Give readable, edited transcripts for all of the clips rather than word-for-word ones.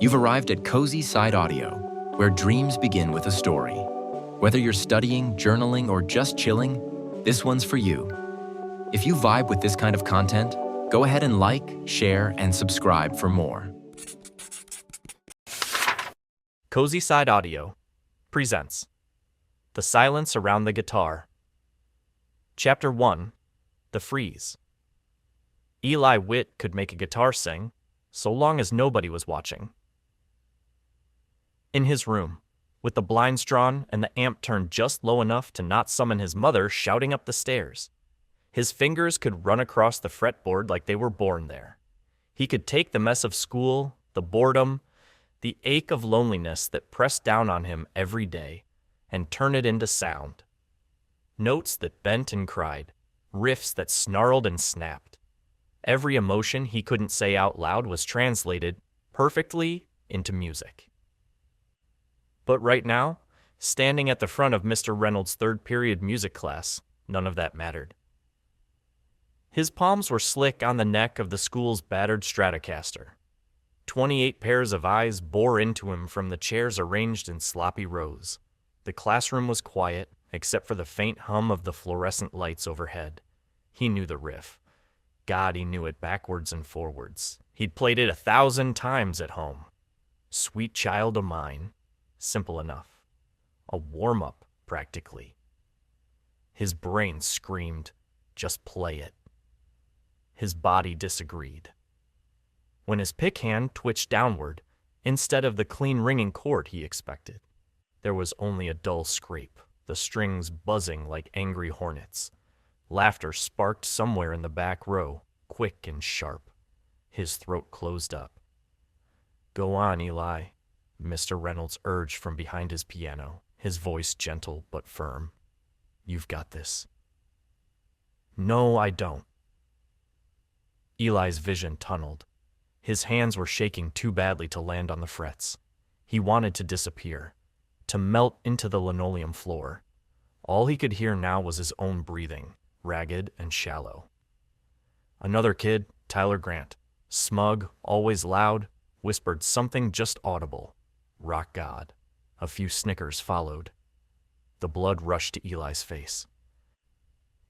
You've arrived at Cozy Side Audio, where dreams begin with a story. Whether you're studying, journaling, or just chilling, this one's for you. If you vibe with this kind of content, go ahead and like, share, and subscribe for more. CozySideAudio presents The Silence Around the Guitar. Chapter 1, The Freeze. Eli Whitt could make a guitar sing, so long as nobody was watching. In his room, with the blinds drawn and the amp turned just low enough to not summon his mother shouting up the stairs, his fingers could run across the fretboard like they were born there. He could take the mess of school, the boredom, the ache of loneliness that pressed down on him every day, and turn it into sound. Notes that bent and cried, riffs that snarled and snapped. Every emotion he couldn't say out loud was translated perfectly into music. But right now, standing at the front of Mr. Reynolds' third period music class, none of that mattered. His palms were slick on the neck of the school's battered Stratocaster. 28 pairs of eyes bore into him from the chairs arranged in sloppy rows. The classroom was quiet, except for the faint hum of the fluorescent lights overhead. He knew the riff. God, he knew it backwards and forwards. He'd played it 1,000 times at home. Sweet child o' mine. Simple enough. A warm-up, practically. His brain screamed, just play it. His body disagreed. When his pick hand twitched downward, instead of the clean ringing chord he expected, there was only a dull scrape, the strings buzzing like angry hornets. Laughter sparked somewhere in the back row, quick and sharp. His throat closed up. "Go on, Eli," Mr. Reynolds urged from behind his piano, his voice gentle but firm. "You've got this." "No, I don't." Eli's vision tunneled. His hands were shaking too badly to land on the frets. He wanted to disappear, to melt into the linoleum floor. All he could hear now was his own breathing, ragged and shallow. Another kid, Tyler Grant, smug, always loud, whispered something just audible. "Rock God." A few snickers followed. The blood rushed to Eli's face.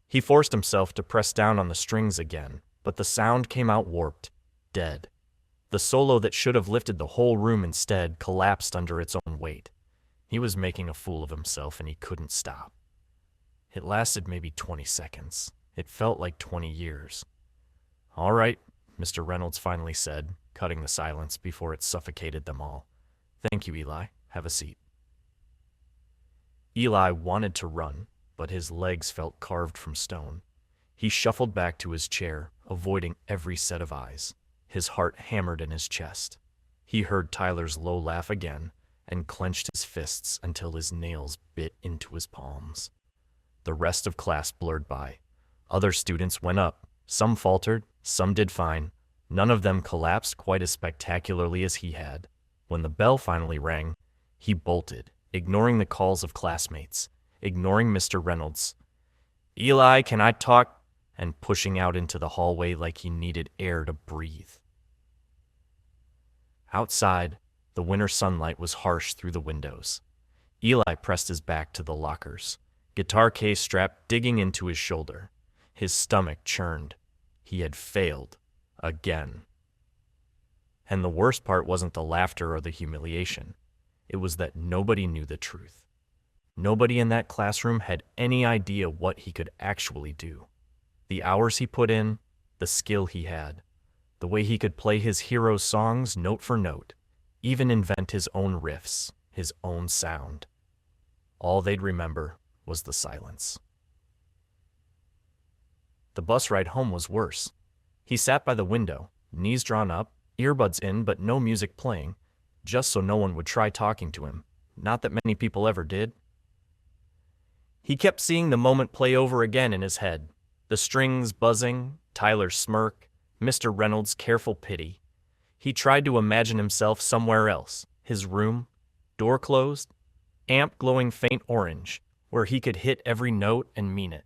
He forced himself to press down on the strings again, but the sound came out warped, dead. The solo that should have lifted the whole room instead collapsed under its own weight. He was making a fool of himself and he couldn't stop. It lasted maybe 20 seconds. It felt like 20 years. "All right," Mr. Reynolds finally said, cutting the silence before it suffocated them all. "Thank you, Eli. Have a seat." Eli wanted to run, but his legs felt carved from stone. He shuffled back to his chair, avoiding every set of eyes. His heart hammered in his chest. He heard Tyler's low laugh again and clenched his fists until his nails bit into his palms. The rest of class blurred by. Other students went up. Some faltered, some did fine. None of them collapsed quite as spectacularly as he had. When the bell finally rang, he bolted, ignoring the calls of classmates, ignoring Mr. Reynolds. "Eli, can I talk?" and pushing out into the hallway like he needed air to breathe. Outside, the winter sunlight was harsh through the windows. Eli pressed his back to the lockers, guitar case strap digging into his shoulder. His stomach churned. He had failed. Again. And the worst part wasn't the laughter or the humiliation. It was that nobody knew the truth. Nobody in that classroom had any idea what he could actually do. The hours he put in, the skill he had, the way he could play his hero's songs note for note, even invent his own riffs, his own sound. All they'd remember was the silence. The bus ride home was worse. He sat by the window, knees drawn up, earbuds in but no music playing, just so no one would try talking to him. Not that many people ever did. He kept seeing the moment play over again in his head. The strings buzzing, Tyler's smirk, Mr. Reynolds' careful pity. He tried to imagine himself somewhere else, his room, door closed, amp glowing faint orange, where he could hit every note and mean it.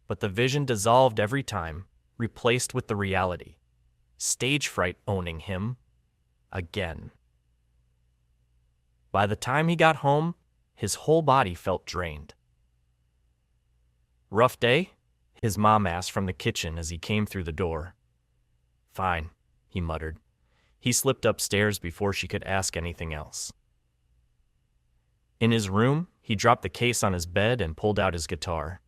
But the vision dissolved every time, replaced with the reality. Stage fright owning him. Again. By the time he got home, his whole body felt drained. "Rough day?" his mom asked from the kitchen as he came through the door. "Fine," he muttered. He slipped upstairs before she could ask anything else. In his room, he dropped the case on his bed and pulled out his guitar.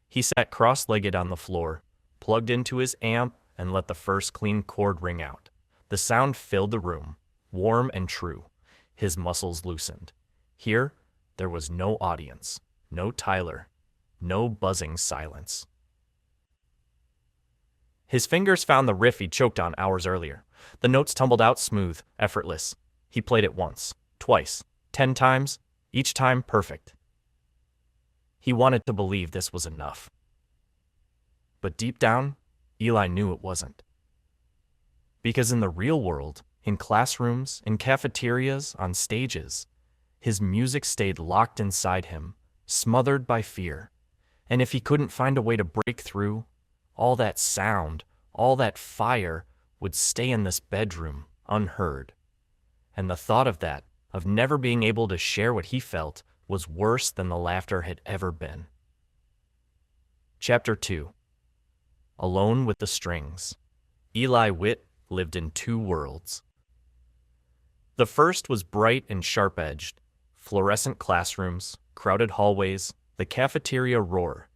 He sat cross-legged on the floor, plugged into his amp, and let the first clean chord ring out. The sound filled the room, warm and true. His muscles loosened. Here, there was no audience, no Tyler, no buzzing silence. His fingers found the riff he'd choked on hours earlier. The notes tumbled out smooth, effortless. He played it once, twice, 10 times, each time perfect. He wanted to believe this was enough. But deep down, Eli knew it wasn't. Because in the real world, in classrooms, in cafeterias, on stages, his music stayed locked inside him, smothered by fear. And if he couldn't find a way to break through, all that sound, all that fire would stay in this bedroom, unheard. And the thought of that, of never being able to share what he felt, was worse than the laughter had ever been. Chapter 2. Alone with the Strings. Eli Whitt lived in two worlds. The first was bright and sharp-edged, fluorescent classrooms, crowded hallways, the cafeteria roar.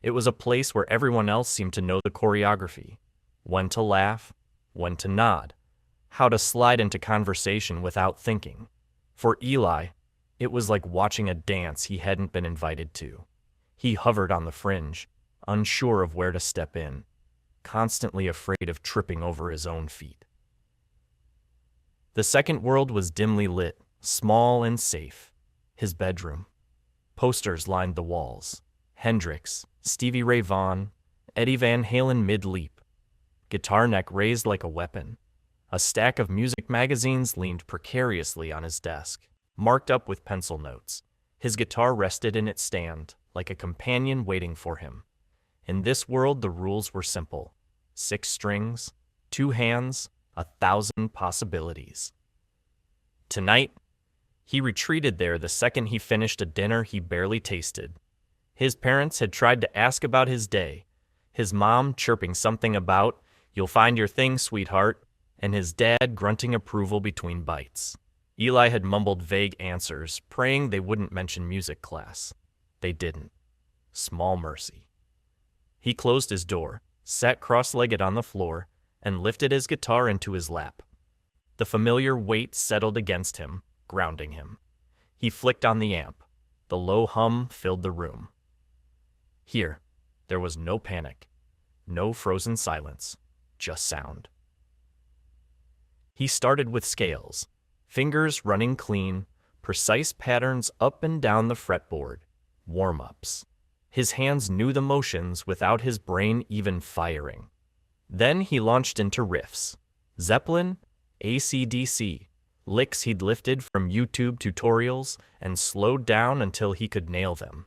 It was a place where everyone else seemed to know the choreography, when to laugh, when to nod, how to slide into conversation without thinking. For Eli, it was like watching a dance he hadn't been invited to. He hovered on the fringe, unsure of where to step in, constantly afraid of tripping over his own feet. The second world was dimly lit, small and safe. His bedroom. Posters lined the walls. Hendrix, Stevie Ray Vaughan, Eddie Van Halen mid-leap. Guitar neck raised like a weapon. A stack of music magazines leaned precariously on his desk, marked up with pencil notes. His guitar rested in its stand, like a companion waiting for him. In this world, the rules were simple. 6 strings, 2 hands, 1,000 possibilities. Tonight, he retreated there the second he finished a dinner he barely tasted. His parents had tried to ask about his day, his mom chirping something about, "You'll find your thing, sweetheart," and his dad grunting approval between bites. Eli had mumbled vague answers, praying they wouldn't mention music class. They didn't. Small mercy. He closed his door, sat cross-legged on the floor, and lifted his guitar into his lap. The familiar weight settled against him, grounding him. He flicked on the amp. The low hum filled the room. Here, there was no panic, no frozen silence, just sound. He started with scales, fingers running clean, precise patterns up and down the fretboard, warm-ups. His hands knew the motions without his brain even firing. Then he launched into riffs. Zeppelin, AC/DC, licks he'd lifted from YouTube tutorials and slowed down until he could nail them.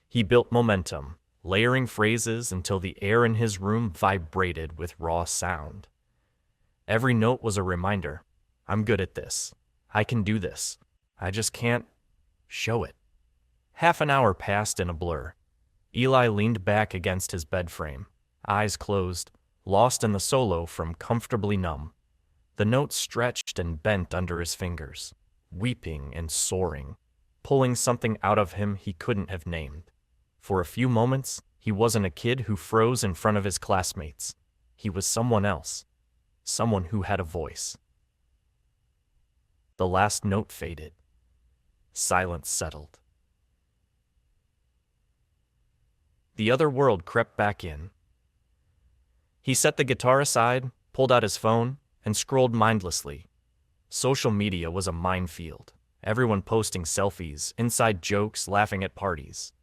He built momentum, layering phrases until the air in his room vibrated with raw sound. Every note was a reminder, "I'm good at this. I can do this. I just can't show it." Half an hour passed in a blur. Eli leaned back against his bed frame, eyes closed, lost in the solo from comfortably numb. The notes stretched and bent under his fingers, weeping and soaring, pulling something out of him he couldn't have named. For a few moments, he wasn't a kid who froze in front of his classmates. He was someone else, someone who had a voice. The last note faded. Silence settled. The other world crept back in. He set the guitar aside, pulled out his phone, and scrolled mindlessly. Social media was a minefield. Everyone posting selfies, inside jokes, laughing at parties.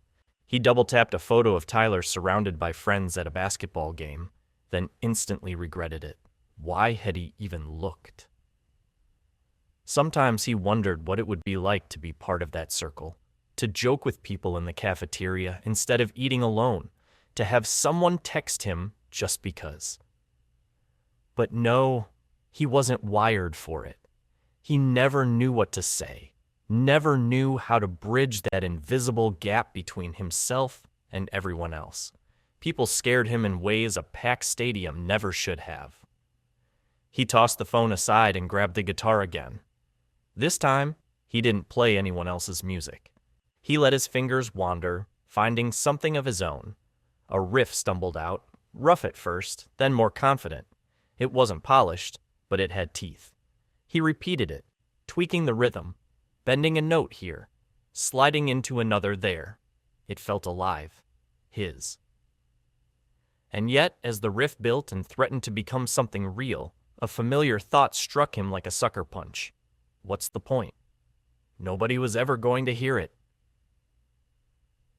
He double-tapped a photo of Tyler surrounded by friends at a basketball game, then instantly regretted it. Why had he even looked? Sometimes he wondered what it would be like to be part of that circle, to joke with people in the cafeteria instead of eating alone, to have someone text him just because. But no, he wasn't wired for it. He never knew what to say, never knew how to bridge that invisible gap between himself and everyone else. People scared him in ways a packed stadium never should have. He tossed the phone aside and grabbed the guitar again. This time, he didn't play anyone else's music. He let his fingers wander, finding something of his own. A riff stumbled out, rough at first, then more confident. It wasn't polished, but it had teeth. He repeated it, tweaking the rhythm, bending a note here, sliding into another there. It felt alive. His. And yet, as the riff built and threatened to become something real, a familiar thought struck him like a sucker punch. What's the point? Nobody was ever going to hear it.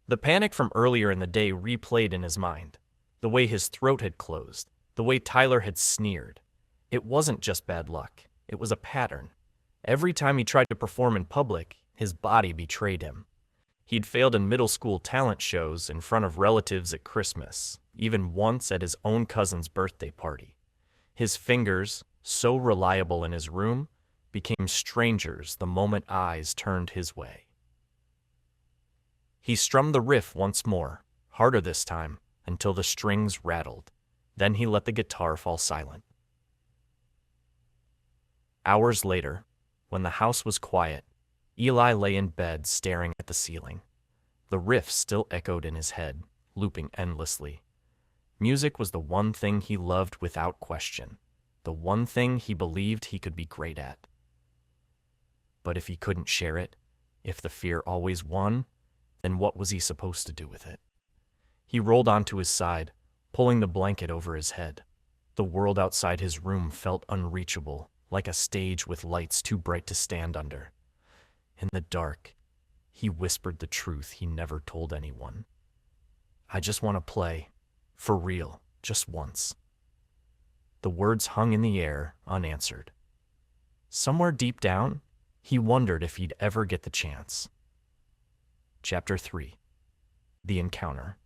The panic from earlier in the day replayed in his mind. The way his throat had closed, the way Tyler had sneered. It wasn't just bad luck. It was a pattern. Every time he tried to perform in public, his body betrayed him. He'd failed in middle school talent shows in front of relatives at Christmas, even once at his own cousin's birthday party. His fingers, so reliable in his room, became strangers the moment eyes turned his way. He strummed the riff once more, harder this time, until the strings rattled. Then he let the guitar fall silent. Hours later, when the house was quiet, Eli lay in bed staring at the ceiling. The riff still echoed in his head, looping endlessly. Music was the one thing he loved without question, the one thing he believed he could be great at. But if he couldn't share it, if the fear always won, then what was he supposed to do with it? He rolled onto his side, pulling the blanket over his head. The world outside his room felt unreachable, like a stage with lights too bright to stand under. In the dark, he whispered the truth he never told anyone. I just want to play, for real, just once. The words hung in the air, unanswered. Somewhere deep down, he wondered if he'd ever get the chance. Chapter 3. The Encounter.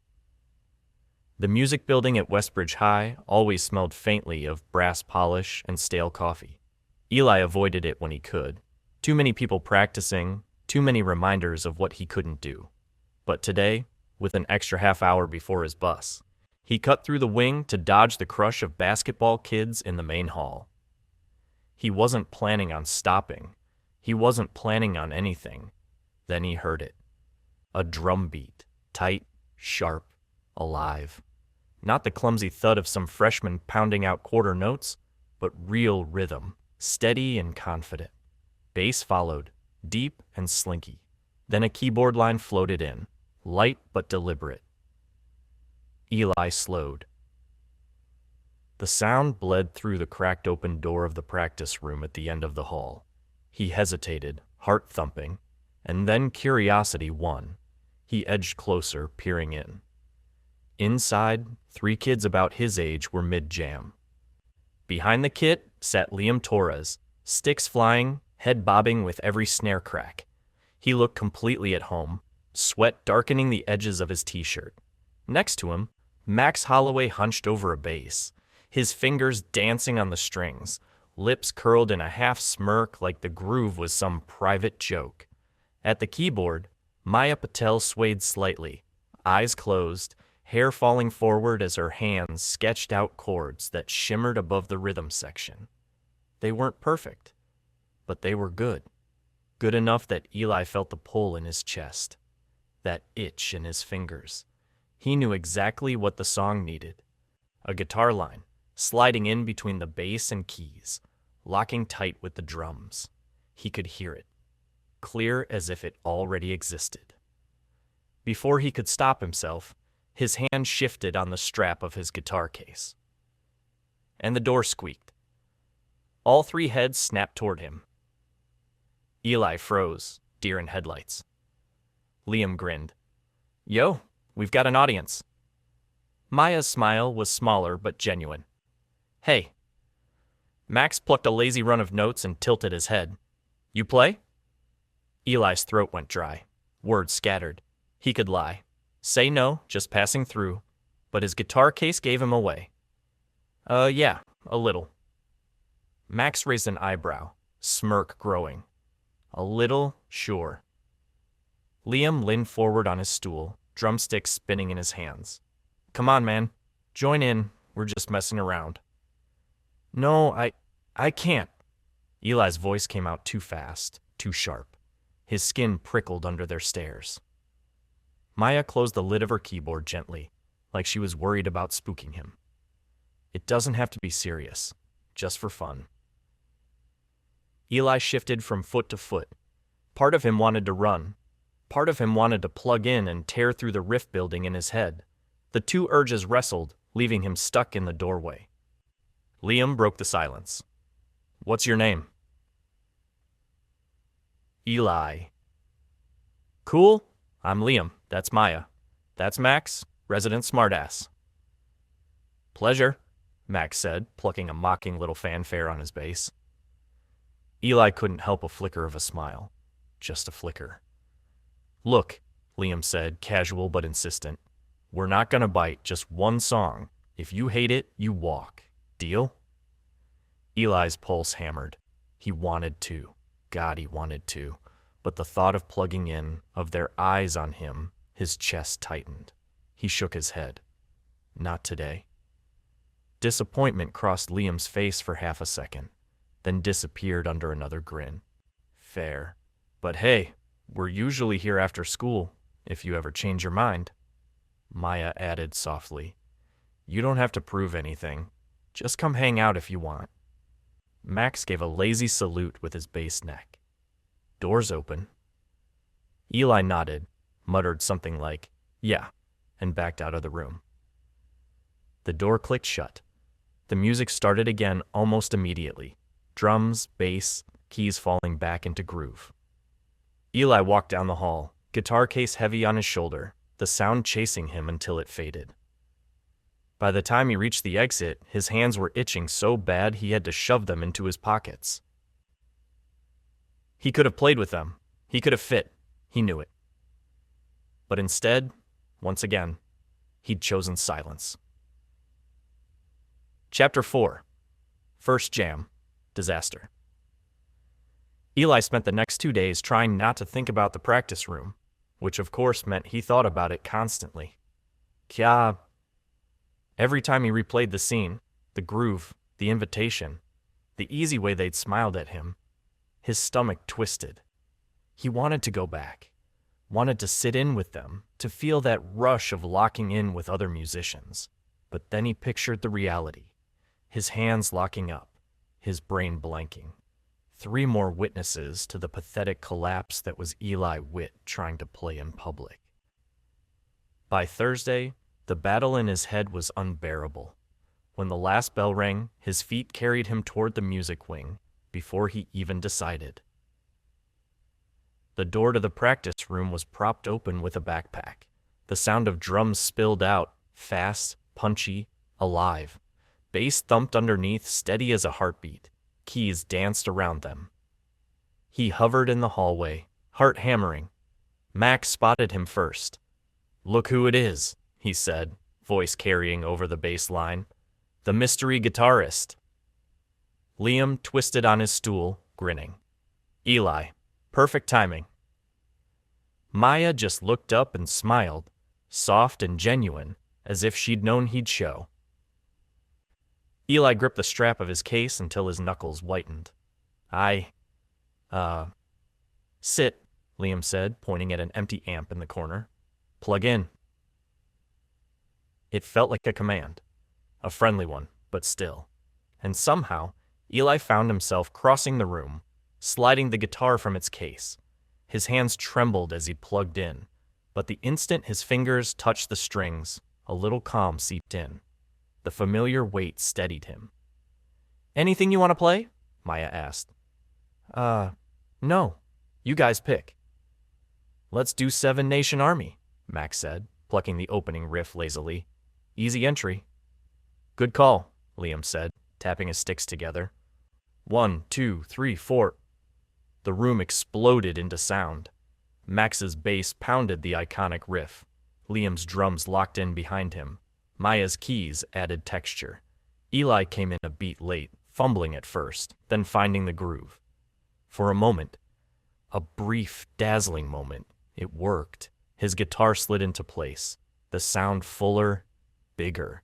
The music building at Westbridge High always smelled faintly of brass polish and stale coffee. Eli avoided it when he could. Too many people practicing, too many reminders of what he couldn't do. But today, with an extra half hour before his bus, he cut through the wing to dodge the crush of basketball kids in the main hall. He wasn't planning on stopping. He wasn't planning on anything. Then he heard it. A drum beat, tight, sharp, alive. Not the clumsy thud of some freshman pounding out quarter notes, but real rhythm, steady and confident. Bass followed, deep and slinky. Then a keyboard line floated in, light but deliberate. Eli slowed. The sound bled through the cracked open door of the practice room at the end of the hall. He hesitated, heart thumping, and then curiosity won. He edged closer, peering in. Inside, 3 kids about his age were mid-jam. Behind the kit sat Liam Torres, sticks flying, head bobbing with every snare crack. He looked completely at home, sweat darkening the edges of his t-shirt. Next to him, Max Holloway hunched over a bass, his fingers dancing on the strings, lips curled in a half smirk like the groove was some private joke. At the keyboard, Maya Patel swayed slightly, eyes closed, hair falling forward as her hands sketched out chords that shimmered above the rhythm section. They weren't perfect, but they were good. Good enough that Eli felt the pull in his chest, that itch in his fingers. He knew exactly what the song needed. A guitar line, sliding in between the bass and keys, locking tight with the drums. He could hear it, clear as if it already existed. Before he could stop himself, his hand shifted on the strap of his guitar case. And the door squeaked. All 3 heads snapped toward him. Eli froze, deer in headlights. Liam grinned. Yo, we've got an audience. Maya's smile was smaller but genuine. Hey. Max plucked a lazy run of notes and tilted his head. You play? Eli's throat went dry. Words scattered. He could lie. Say no, just passing through. But his guitar case gave him away. Yeah, a little. Max raised an eyebrow, smirk growing. A little, sure. Liam leaned forward on his stool, drumsticks spinning in his hands. Come on, man. Join in. We're just messing around. No, I can't. Eli's voice came out too fast, too sharp. His skin prickled under their stares. Maya closed the lid of her keyboard gently, like she was worried about spooking him. It doesn't have to be serious, just for fun. Eli shifted from foot to foot. Part of him wanted to run. Part of him wanted to plug in and tear through the rift building in his head. The two urges wrestled, leaving him stuck in the doorway. Liam broke the silence. What's your name? Eli. Cool. I'm Liam. That's Maya. That's Max, resident smartass. Pleasure, Max said, plucking a mocking little fanfare on his bass. Eli couldn't help a flicker of a smile. Just a flicker. Look, Liam said, casual but insistent. We're not gonna bite, just one song. If you hate it, you walk. Deal? Eli's pulse hammered. He wanted to. God, he wanted to. But the thought of plugging in, of their eyes on him, his chest tightened. He shook his head. Not today. Disappointment crossed Liam's face for half a second, then disappeared under another grin. Fair. But hey, we're usually here after school, if you ever change your mind. Maya added softly. You don't have to prove anything. Just come hang out if you want. Max gave a lazy salute with his bass neck. Doors open. Eli nodded, muttered something like, yeah, and backed out of the room. The door clicked shut. The music started again almost immediately. Drums, bass, keys falling back into groove. Eli walked down the hall, guitar case heavy on his shoulder, the sound chasing him until it faded. By the time he reached the exit, his hands were itching so bad he had to shove them into his pockets. He could have played with them. He could have fit. He knew it. But instead, once again, he'd chosen silence. Chapter 4. First Jam. Disaster. Eli spent the next 2 days trying not to think about the practice room, which of course meant he thought about it constantly. Kya. Every time he replayed the scene, the groove, the invitation, the easy way they'd smiled at him, his stomach twisted. He wanted to go back, wanted to sit in with them, to feel that rush of locking in with other musicians. But then he pictured the reality, his hands locking up, his brain blanking. 3 more witnesses to the pathetic collapse that was Eli Whitt trying to play in public. By Thursday, the battle in his head was unbearable. When the last bell rang, his feet carried him toward the music wing before he even decided. The door to the practice room was propped open with a backpack. The sound of drums spilled out, fast, punchy, alive. Bass thumped underneath, steady as a heartbeat. Keys danced around them. He hovered in the hallway, heart hammering. Max spotted him first. Look who it is, he said, voice carrying over the bass line. The mystery guitarist. Liam twisted on his stool, grinning. Eli, perfect timing. Maya just looked up and smiled, soft and genuine, as if she'd known he'd show. Eli gripped the strap of his case until his knuckles whitened. Sit, Liam said, pointing at an empty amp in the corner. Plug in. It felt like a command. A friendly one, but still. And somehow, Eli found himself crossing the room, sliding the guitar from its case. His hands trembled as he plugged in, but the instant his fingers touched the strings, a little calm seeped in. The familiar weight steadied him. Anything you want to play? Maya asked. No. You guys pick. Let's do 7 Nation Army, Max said, plucking the opening riff lazily. Easy entry. Good call, Liam said, tapping his sticks together. 1, 2, 3, 4. The room exploded into sound. Max's bass pounded the iconic riff. Liam's drums locked in behind him. Maya's keys added texture. Eli came in a beat late, fumbling at first, then finding the groove. For a moment, A brief, dazzling moment. It worked. His guitar slid into place. The sound fuller, bigger.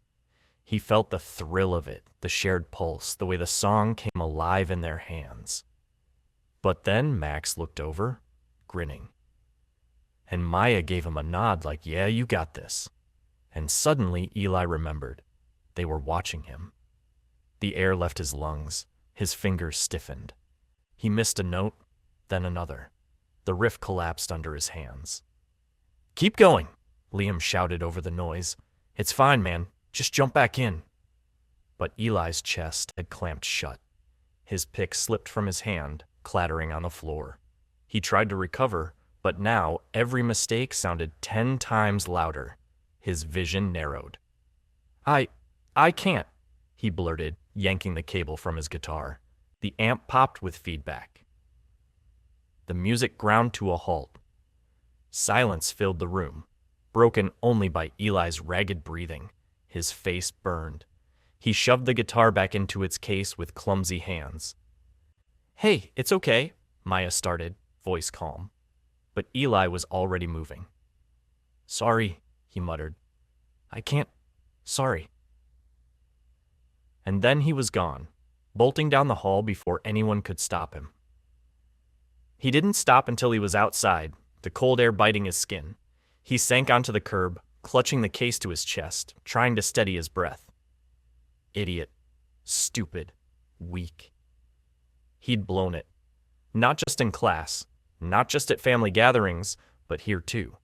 He felt the thrill of it, the shared pulse, the way the song came alive in their hands. But then Max looked over, grinning. And Maya gave him a nod like, yeah, you got this. And suddenly Eli remembered. They were watching him. The air left his lungs. His fingers stiffened. He missed a note, then another. The riff collapsed under his hands. Keep going, Liam shouted over the noise. It's fine, man. Just jump back in. But Eli's chest had clamped shut. His pick slipped from his hand, clattering on the floor. He tried to recover, but now every mistake sounded 10 times louder. His vision narrowed. I can't, he blurted, yanking the cable from his guitar. The amp popped with feedback. The music ground to a halt. Silence filled the room, broken only by Eli's ragged breathing. His face burned. He shoved the guitar back into its case with clumsy hands. Hey, it's okay, Maya started, voice calm. But Eli was already moving. Sorry, he muttered. I can't. Sorry. And then he was gone, bolting down the hall before anyone could stop him. He didn't stop until he was outside, the cold air biting his skin. He sank onto the curb, clutching the case to his chest, trying to steady his breath. Idiot. Stupid. Weak. He'd blown it. Not just in class, not just at family gatherings, but here too.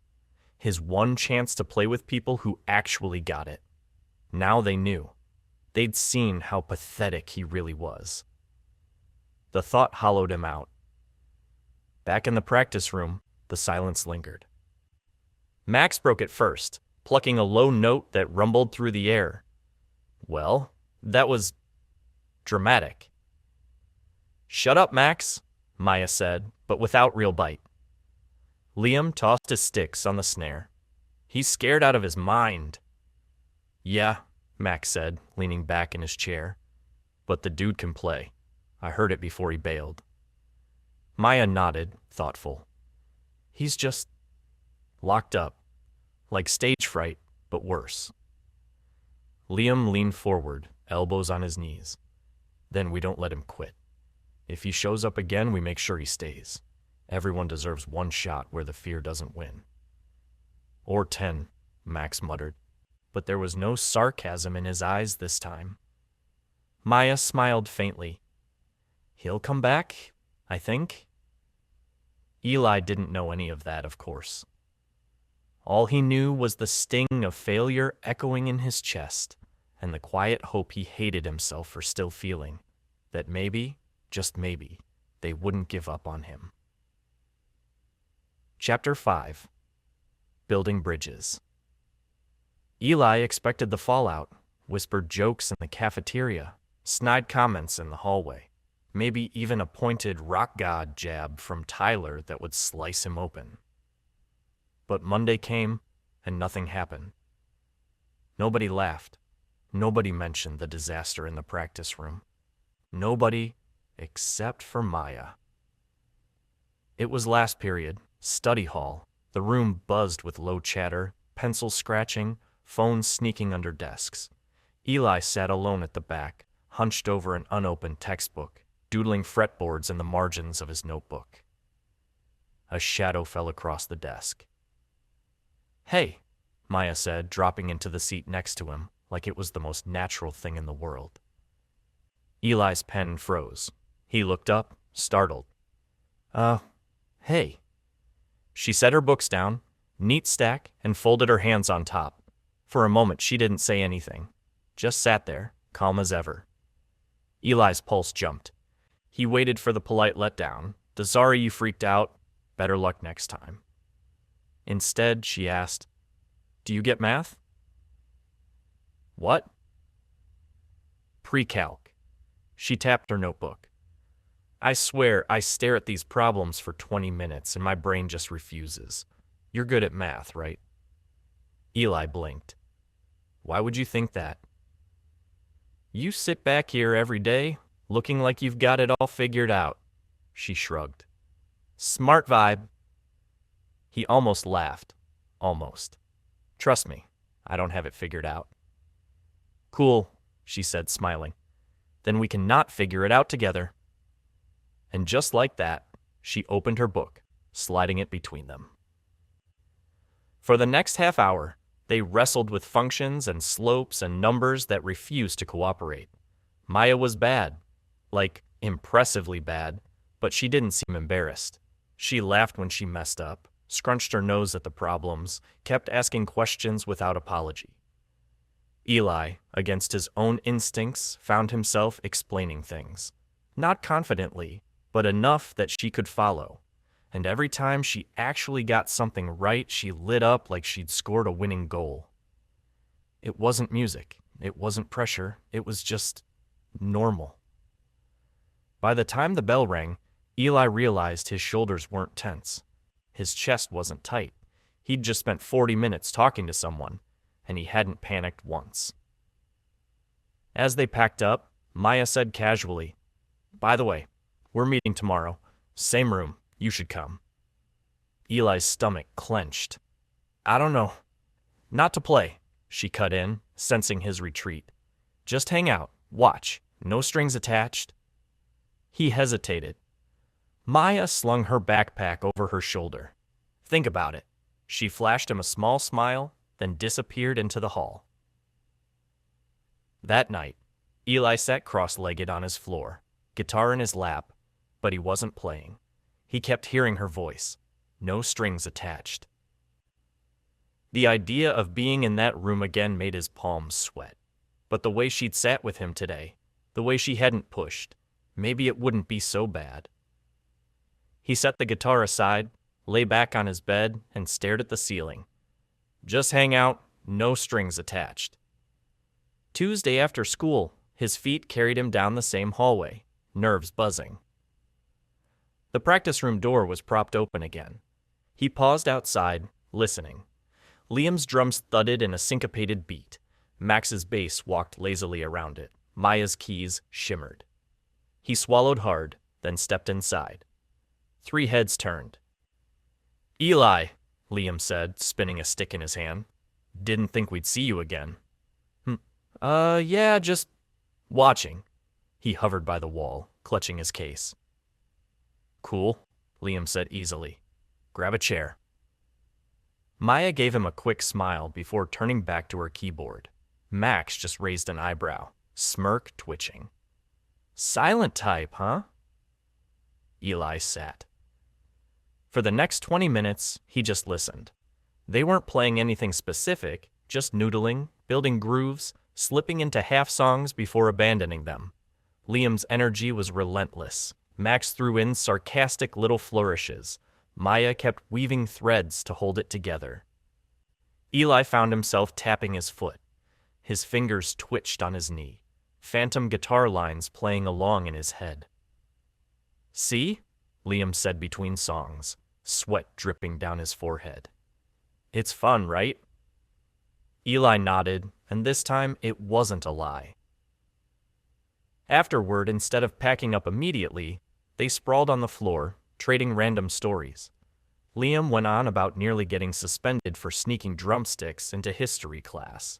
His one chance to play with people who actually got it. Now they knew. They'd seen how pathetic he really was. The thought hollowed him out. Back in the practice room, the silence lingered. Max broke it first, plucking a low note that rumbled through the air. Well, that was dramatic. Shut up, Max, Maya said, but without real bite. Liam tossed his sticks on the snare. He's scared out of his mind. Yeah, Max said, leaning back in his chair. But the dude can play. I heard it before he bailed. Maya nodded, thoughtful. He's just locked up. Like stage fright, but worse. Liam leaned forward, elbows on his knees. Then we don't let him quit. If he shows up again, we make sure he stays. Everyone deserves one shot where the fear doesn't win. Or 10, Max muttered, but there was no sarcasm in his eyes this time. Maya smiled faintly. He'll come back, I think. Eli didn't know any of that, of course. All he knew was the sting of failure echoing in his chest, and the quiet hope he hated himself for still feeling, that maybe, just maybe, they wouldn't give up on him. Chapter 5. Building Bridges. Eli expected the fallout, whispered jokes in the cafeteria, snide comments in the hallway, maybe even a pointed rock god jab from Tyler that would slice him open. But Monday came, and nothing happened. Nobody laughed. Nobody mentioned the disaster in the practice room. Nobody except for Maya. It was last period, study hall. The room buzzed with low chatter, pencil scratching, phones sneaking under desks. Eli sat alone at the back, hunched over an unopened textbook, doodling fretboards in the margins of his notebook. A shadow fell across the desk. Hey, Maya said, dropping into the seat next to him, like it was the most natural thing in the world. Eli's pen froze. He looked up, startled. Hey. She set her books down, neat stack, and folded her hands on top. For a moment, she didn't say anything, just sat there, calm as ever. Eli's pulse jumped. He waited for the polite letdown. Sorry you freaked out. Better luck next time. Instead, she asked, Do you get math? What? Pre-calc. She tapped her notebook. I swear, I stare at these problems for 20 minutes and my brain just refuses. You're good at math, right? Eli blinked. Why would you think that? You sit back here every day, looking like you've got it all figured out. She shrugged. Smart vibe. He almost laughed. Almost. Trust me, I don't have it figured out. Cool, she said, smiling. Then we can not figure it out together. And just like that, she opened her book, sliding it between them. For the next half hour, they wrestled with functions and slopes and numbers that refused to cooperate. Maya was bad, like impressively bad, but she didn't seem embarrassed. She laughed when she messed up, scrunched her nose at the problems, kept asking questions without apology. Eli, against his own instincts, found himself explaining things. Not confidently, but enough that she could follow. And every time she actually got something right, she lit up like she'd scored a winning goal. It wasn't music. It wasn't pressure. It was just normal. By the time the bell rang, Eli realized his shoulders weren't tense. His chest wasn't tight. He'd just spent 40 minutes talking to someone, and he hadn't panicked once. As they packed up, Maya said casually, "By the way, we're meeting tomorrow. Same room. You should come." Eli's stomach clenched. "I don't know. Not to play," she cut in, sensing his retreat. "Just hang out. Watch. No strings attached." He hesitated. Maya slung her backpack over her shoulder. "Think about it." She flashed him a small smile, then disappeared into the hall. That night, Eli sat cross-legged on his floor, guitar in his lap, but he wasn't playing. He kept hearing her voice, no strings attached. The idea of being in that room again made his palms sweat. But the way she'd sat with him today, the way she hadn't pushed, maybe it wouldn't be so bad. He set the guitar aside, lay back on his bed, and stared at the ceiling. Just hang out, no strings attached. Tuesday after school, his feet carried him down the same hallway, nerves buzzing. The practice room door was propped open again. He paused outside, listening. Liam's drums thudded in a syncopated beat. Max's bass walked lazily around it. Maya's keys shimmered. He swallowed hard, then stepped inside. 3 heads turned. "Eli," Liam said, spinning a stick in his hand. "Didn't think we'd see you again." Yeah, just watching." He hovered by the wall, clutching his case. "Cool," Liam said easily. "Grab a chair." Maya gave him a quick smile before turning back to her keyboard. Max just raised an eyebrow, smirk twitching. "Silent type, huh?" Eli sat. For the next 20 minutes, he just listened. They weren't playing anything specific, just noodling, building grooves, slipping into half songs before abandoning them. Liam's energy was relentless. Max threw in sarcastic little flourishes. Maya kept weaving threads to hold it together. Eli found himself tapping his foot. His fingers twitched on his knee, phantom guitar lines playing along in his head. "See?" Liam said between songs, sweat dripping down his forehead. "It's fun, right?" Eli nodded, and this time it wasn't a lie. Afterward, instead of packing up immediately, they sprawled on the floor, trading random stories. Liam went on about nearly getting suspended for sneaking drumsticks into history class.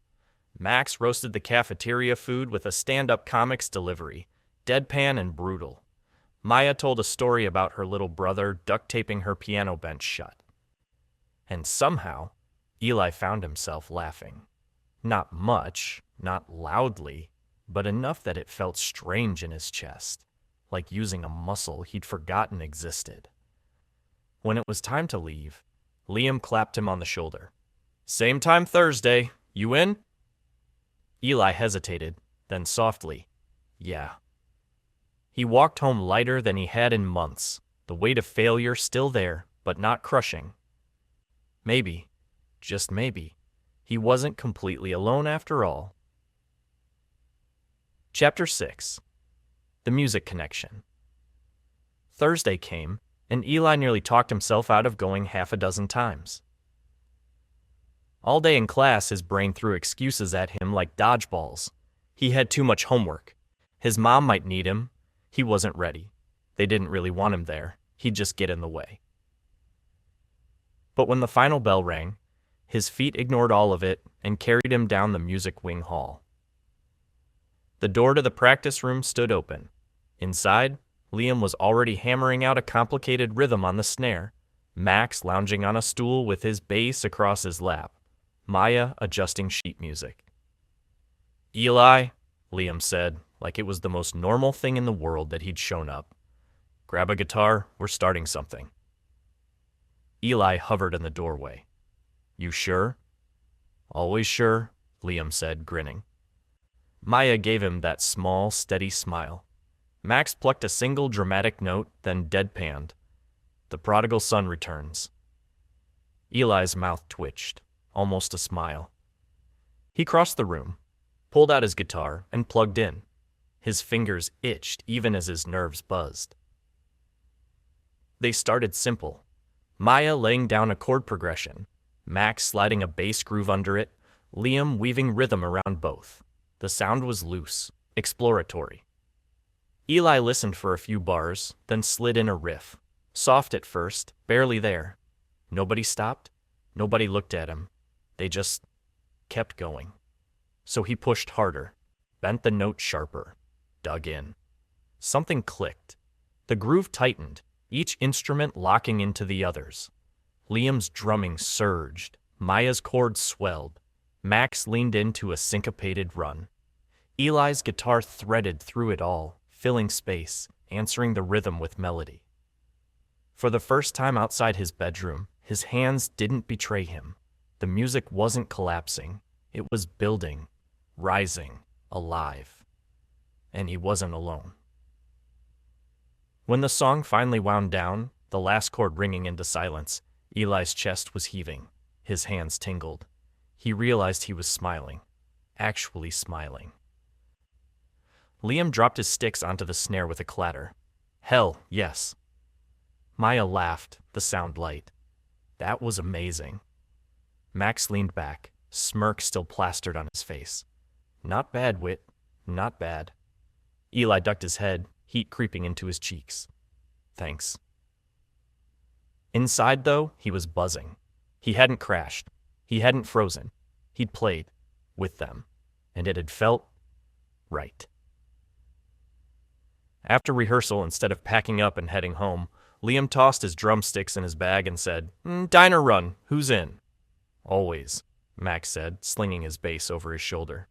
Max roasted the cafeteria food with a stand-up comics delivery, deadpan and brutal. Maya told a story about her little brother duct-taping her piano bench shut. And somehow, Eli found himself laughing. Not much, not loudly, but enough that it felt strange in his chest, like using a muscle he'd forgotten existed. When it was time to leave, Liam clapped him on the shoulder. "Same time Thursday. You in?" Eli hesitated, then softly, "Yeah." He walked home lighter than he had in months, the weight of failure still there, but not crushing. Maybe, just maybe, he wasn't completely alone after all. Chapter 6. The Music Connection. Thursday came, and Eli nearly talked himself out of going 6 times. All day in class, his brain threw excuses at him like dodgeballs. He had too much homework. His mom might need him. He wasn't ready. They didn't really want him there. he'd just get in the way. But when the final bell rang, his feet ignored all of it and carried him down the music wing hall. The door to the practice room stood open. Inside, Liam was already hammering out a complicated rhythm on the snare, Max lounging on a stool with his bass across his lap, Maya adjusting sheet music. "Eli," Liam said, like it was the most normal thing in the world that he'd shown up. "Grab a guitar, we're starting something." Eli hovered in the doorway. "You sure?" "Always sure," Liam said, grinning. Maya gave him that small, steady smile. Max plucked a single dramatic note, then deadpanned. "The prodigal son returns." Eli's mouth twitched, almost a smile. He crossed the room, pulled out his guitar, and plugged in. His fingers itched even as his nerves buzzed. They started simple. Maya laying down a chord progression, Max sliding a bass groove under it, Liam weaving rhythm around both. The sound was loose, exploratory. Eli listened for a few bars, then slid in a riff. Soft at first, barely there. Nobody stopped. Nobody looked at him. They just kept going. So he pushed harder, bent the note sharper, dug in. Something clicked. The groove tightened, each instrument locking into the others. Liam's drumming surged. Maya's chords swelled. Max leaned into a syncopated run. Eli's guitar threaded through it all, filling space, answering the rhythm with melody. For the first time outside his bedroom, his hands didn't betray him. The music wasn't collapsing. It was building, rising, alive. And he wasn't alone. When the song finally wound down, the last chord ringing into silence, Eli's chest was heaving. His hands tingled. He realized he was smiling. Actually smiling. Liam dropped his sticks onto the snare with a clatter. "Hell, yes." Maya laughed, the sound light. "That was amazing." Max leaned back, smirk still plastered on his face. "Not bad, Whitt. Not bad." Eli ducked his head, heat creeping into his cheeks. "Thanks." Inside, though, he was buzzing. He hadn't crashed. He hadn't frozen. He'd played with them, and it had felt right. After rehearsal, instead of packing up and heading home, Liam tossed his drumsticks in his bag and said, "Diner run, who's in?" "Always," Max said, slinging his bass over his shoulder.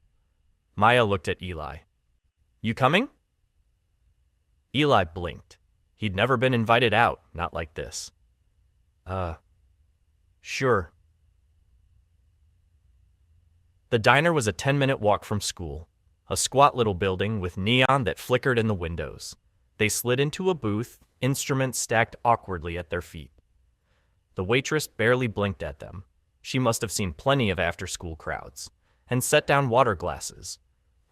Maya looked at Eli. "You coming?" Eli blinked. He'd never been invited out, not like this. Sure." The diner was a 10-minute walk from school, a squat little building with neon that flickered in the windows. They slid into a booth, instruments stacked awkwardly at their feet. The waitress barely blinked at them. She must have seen plenty of after-school crowds, and set down water glasses.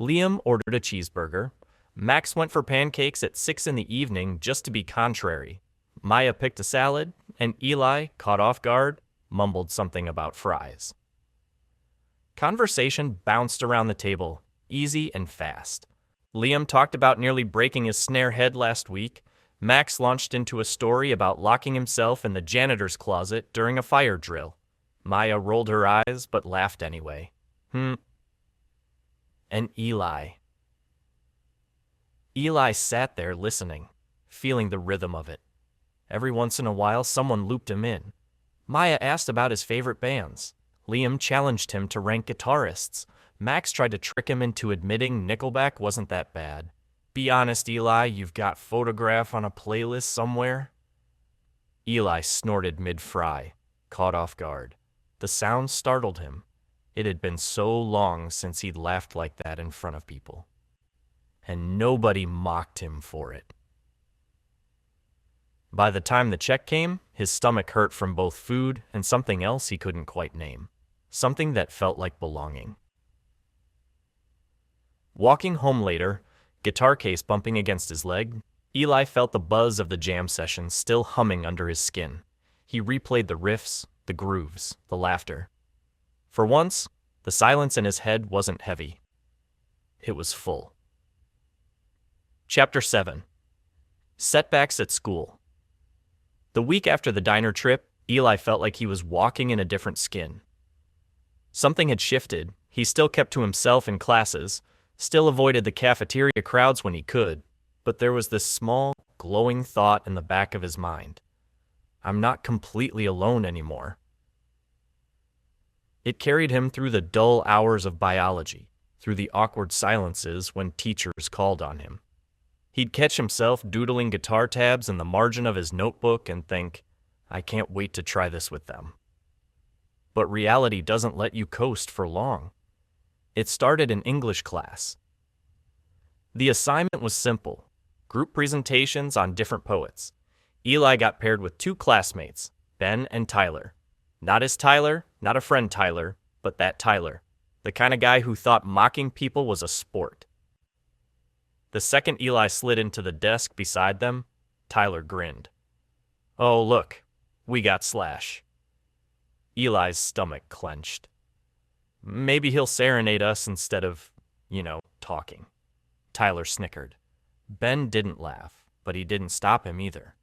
Liam ordered a cheeseburger. Max went for pancakes at 6 in the evening just to be contrary. Maya picked a salad, and Eli, caught off guard, mumbled something about fries. Conversation bounced around the table, easy and fast. Liam talked about nearly breaking his snare head last week. Max launched into a story about locking himself in the janitor's closet during a fire drill. Maya rolled her eyes but laughed anyway. And Eli. Eli sat there listening, feeling the rhythm of it. Every once in a while, someone looped him in. Maya asked about his favorite bands. Liam challenged him to rank guitarists. Max tried to trick him into admitting Nickelback wasn't that bad. "Be honest, Eli, you've got Photograph on a playlist somewhere?" Eli snorted mid-fry, caught off guard. The sound startled him. It had been so long since he'd laughed like that in front of people. And nobody mocked him for it. By the time the check came, his stomach hurt from both food and something else he couldn't quite name. Something that felt like belonging. Walking home later, guitar case bumping against his leg, Eli felt the buzz of the jam session still humming under his skin. He replayed the riffs, the grooves, the laughter. For once, the silence in his head wasn't heavy. It was full. Chapter 7. Setbacks at School. The week after the diner trip, Eli felt like he was walking in a different skin. Something had shifted. He still kept to himself in classes, still avoided the cafeteria crowds when he could, but there was this small, glowing thought in the back of his mind. I'm not completely alone anymore. It carried him through the dull hours of biology, through the awkward silences when teachers called on him. He'd catch himself doodling guitar tabs in the margin of his notebook and think, I can't wait to try this with them. But reality doesn't let you coast for long. It started in English class. The assignment was simple: group presentations on different poets. Eli got paired with two classmates, Ben and Tyler. Not his Tyler, not a friend Tyler, but that Tyler, the kind of guy who thought mocking people was a sport. The second Eli slid into the desk beside them, Tyler grinned. Oh, look, we got Slash. Eli's stomach clenched. Maybe he'll serenade us instead of, talking. Tyler snickered. Ben didn't laugh, but he didn't stop him either.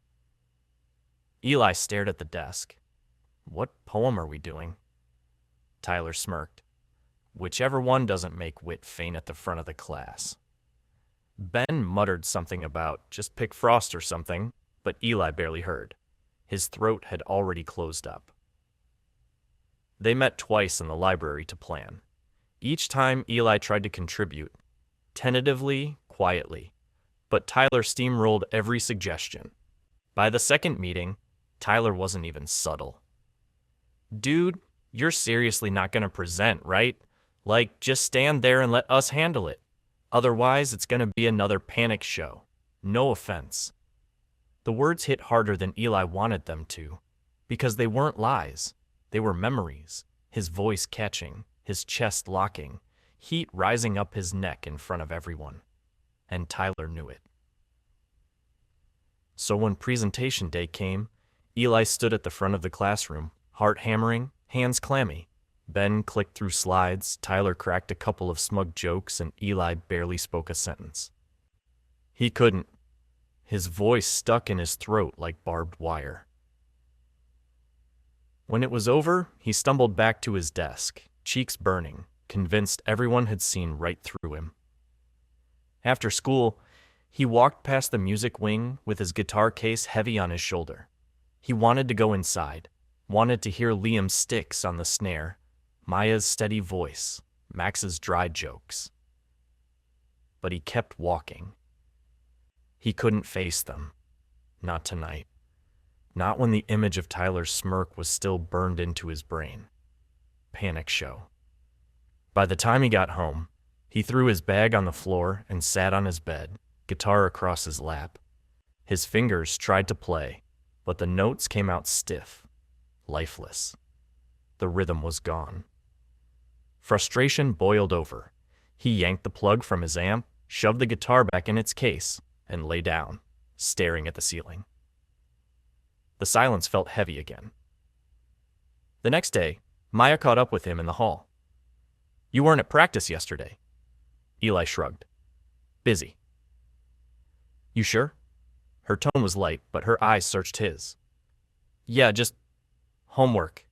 Eli stared at the desk. What poem are we doing? Tyler smirked. Whichever one doesn't make Whitt faint at the front of the class. Ben muttered something about just pick Frost or something, but Eli barely heard. His throat had already closed up. They met twice in the library to plan. Each time Eli tried to contribute, tentatively, quietly, but Tyler steamrolled every suggestion. By the second meeting, Tyler wasn't even subtle. Dude, you're seriously not going to present, right? Like, just stand there and let us handle it. Otherwise, it's going to be another panic show. No offense. The words hit harder than Eli wanted them to, because they weren't lies. They were memories, his voice catching, his chest locking, heat rising up his neck in front of everyone. And Tyler knew it. So when presentation day came, Eli stood at the front of the classroom, heart hammering, hands clammy. Ben clicked through slides, Tyler cracked a couple of smug jokes, and Eli barely spoke a sentence. He couldn't. His voice stuck in his throat like barbed wire. When it was over, he stumbled back to his desk, cheeks burning, convinced everyone had seen right through him. After school, he walked past the music wing with his guitar case heavy on his shoulder. He wanted to go inside, wanted to hear Liam's sticks on the snare, Maya's steady voice, Max's dry jokes. But he kept walking. He couldn't face them. Not tonight. Not when the image of Tyler's smirk was still burned into his brain. Panic show. By the time he got home, he threw his bag on the floor and sat on his bed, guitar across his lap. His fingers tried to play, but the notes came out stiff, lifeless. The rhythm was gone. Frustration boiled over. He yanked the plug from his amp, shoved the guitar back in its case, and lay down, staring at the ceiling. The silence felt heavy again. The next day, Maya caught up with him in the hall. You weren't at practice yesterday. Eli shrugged. Busy. You sure? Her tone was light, but her eyes searched his. Yeah, just homework.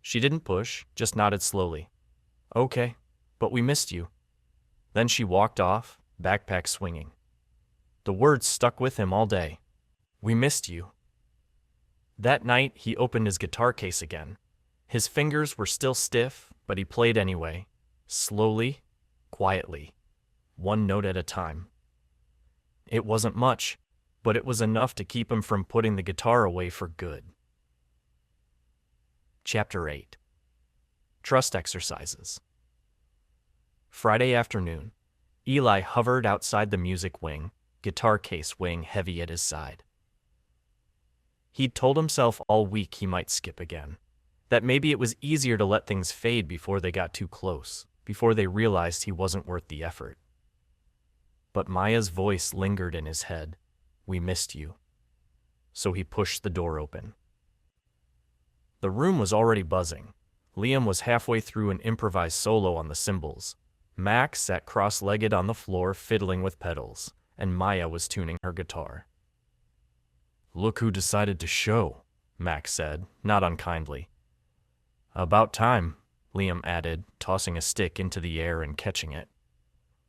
She didn't push, just nodded slowly. Okay, but we missed you. Then she walked off, backpack swinging. The words stuck with him all day. We missed you. That night, he opened his guitar case again. His fingers were still stiff, but he played anyway, slowly, quietly, one note at a time. It wasn't much, but it was enough to keep him from putting the guitar away for good. Chapter 8. Trust Exercises. Friday afternoon, Eli hovered outside the music wing, guitar case weighing heavy at his side. He'd told himself all week he might skip again, that maybe it was easier to let things fade before they got too close, before they realized he wasn't worth the effort. But Maya's voice lingered in his head. We missed you. So he pushed the door open. The room was already buzzing. Liam was halfway through an improvised solo on the cymbals. Max sat cross-legged on the floor fiddling with pedals, and Maya was tuning her guitar. Look who decided to show, Max said, not unkindly. About time, Liam added, tossing a stick into the air and catching it.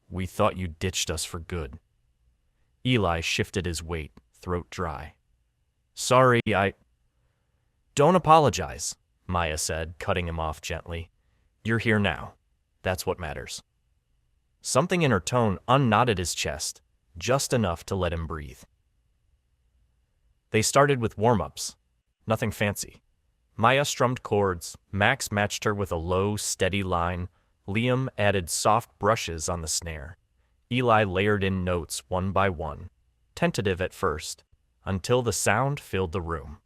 We thought you ditched us for good. Eli shifted his weight, throat dry. Sorry, Don't apologize, Maya said, cutting him off gently. You're here now. That's what matters. Something in her tone unknotted his chest, just enough to let him breathe. They started with warm-ups. Nothing fancy. Maya strummed chords, Max matched her with a low, steady line, Liam added soft brushes on the snare. Eli layered in notes one by one, tentative at first, until the sound filled the room.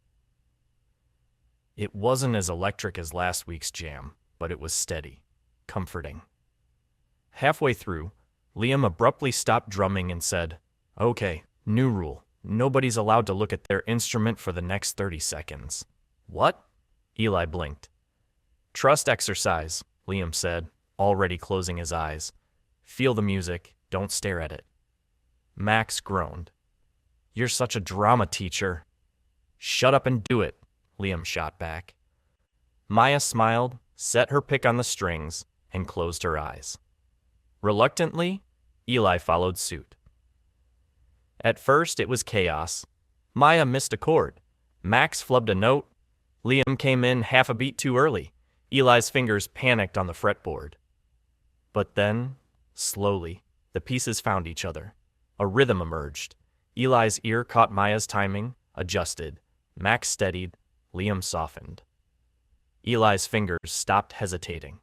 It wasn't as electric as last week's jam, but it was steady, comforting. Halfway through, Liam abruptly stopped drumming and said, Okay, new rule. Nobody's allowed to look at their instrument for the next 30 seconds. What? Eli blinked. Trust exercise, Liam said, already closing his eyes. Feel the music, don't stare at it. Max groaned. You're such a drama teacher. Shut up and do it, Liam shot back. Maya smiled, set her pick on the strings, and closed her eyes. Reluctantly, Eli followed suit. At first, it was chaos. Maya missed a chord. Max flubbed a note. Liam came in half a beat too early. Eli's fingers panicked on the fretboard. But then, slowly, the pieces found each other. A rhythm emerged. Eli's ear caught Maya's timing, adjusted. Max steadied. Liam softened. Eli's fingers stopped hesitating.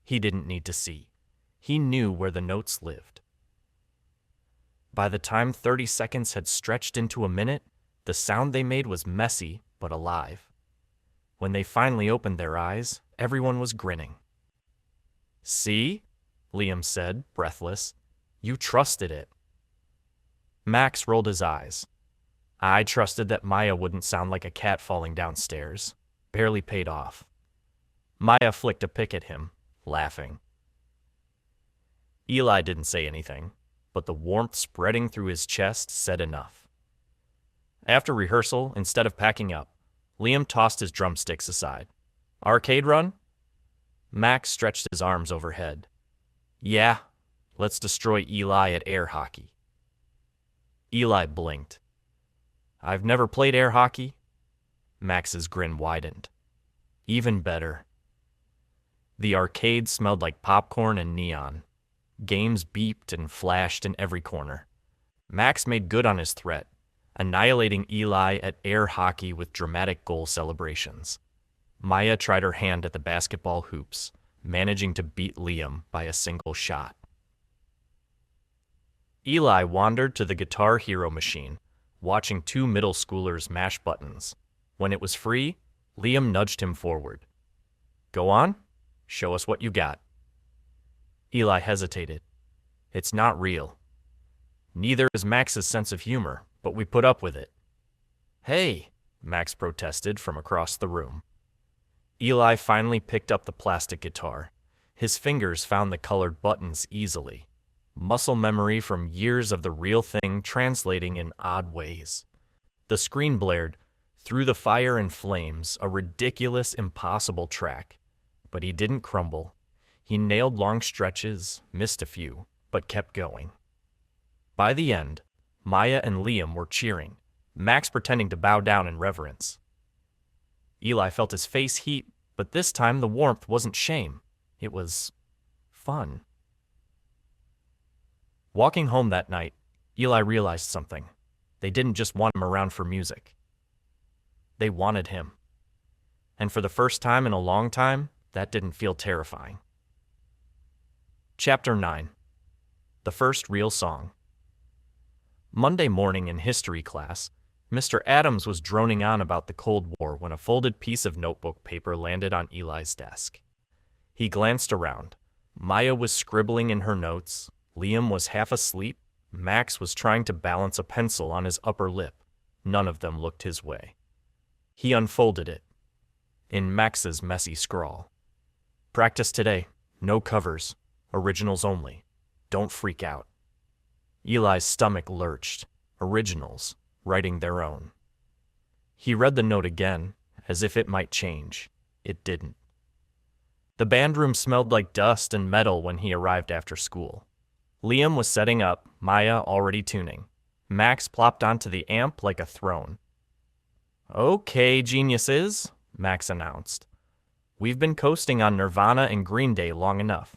He didn't need to see. He knew where the notes lived. By the time 30 seconds had stretched into a minute, the sound they made was messy but alive. When they finally opened their eyes, everyone was grinning. See? Liam said, breathless. You trusted it. Max rolled his eyes. I trusted that Maya wouldn't sound like a cat falling downstairs. Barely paid off. Maya flicked a pick at him, laughing. Eli didn't say anything, but the warmth spreading through his chest said enough. After rehearsal, instead of packing up, Liam tossed his drumsticks aside. Arcade run? Max stretched his arms overhead. Yeah, let's destroy Eli at air hockey. Eli blinked. I've never played air hockey. Max's grin widened. Even better. The arcade smelled like popcorn and neon. Games beeped and flashed in every corner. Max made good on his threat, annihilating Eli at air hockey with dramatic goal celebrations. Maya tried her hand at the basketball hoops, managing to beat Liam by a single shot. Eli wandered to the Guitar Hero machine, watching two middle schoolers mash buttons. When it was free, Liam nudged him forward. Go on, show us what you got. Eli hesitated. It's not real. Neither is Max's sense of humor, but we put up with it. Hey, Max protested from across the room. Eli finally picked up the plastic guitar. His fingers found the colored buttons easily. Muscle memory from years of the real thing translating in odd ways. The screen blared, through the fire and flames, a ridiculous, impossible track. But he didn't crumble. He nailed long stretches, missed a few, but kept going. By the end, Maya and Liam were cheering, Max pretending to bow down in reverence. Eli felt his face heat, but this time the warmth wasn't shame. It was fun. Walking home that night, Eli realized something. They didn't just want him around for music. They wanted him. And for the first time in a long time, that didn't feel terrifying. Chapter 9. The First Real Song. Monday morning in history class, Mr. Adams was droning on about the Cold War when a folded piece of notebook paper landed on Eli's desk. He glanced around. Maya was scribbling in her notes. Liam was half asleep. Max was trying to balance a pencil on his upper lip. None of them looked his way. He unfolded it. In Max's messy scrawl. Practice today. No covers. Originals only. Don't freak out. Eli's stomach lurched. Originals. Writing their own. He read the note again, as if it might change. It didn't. The band room smelled like dust and metal when he arrived after school. Liam was setting up, Maya already tuning. Max plopped onto the amp like a throne. "Okay, geniuses," Max announced. "We've been coasting on Nirvana and Green Day long enough.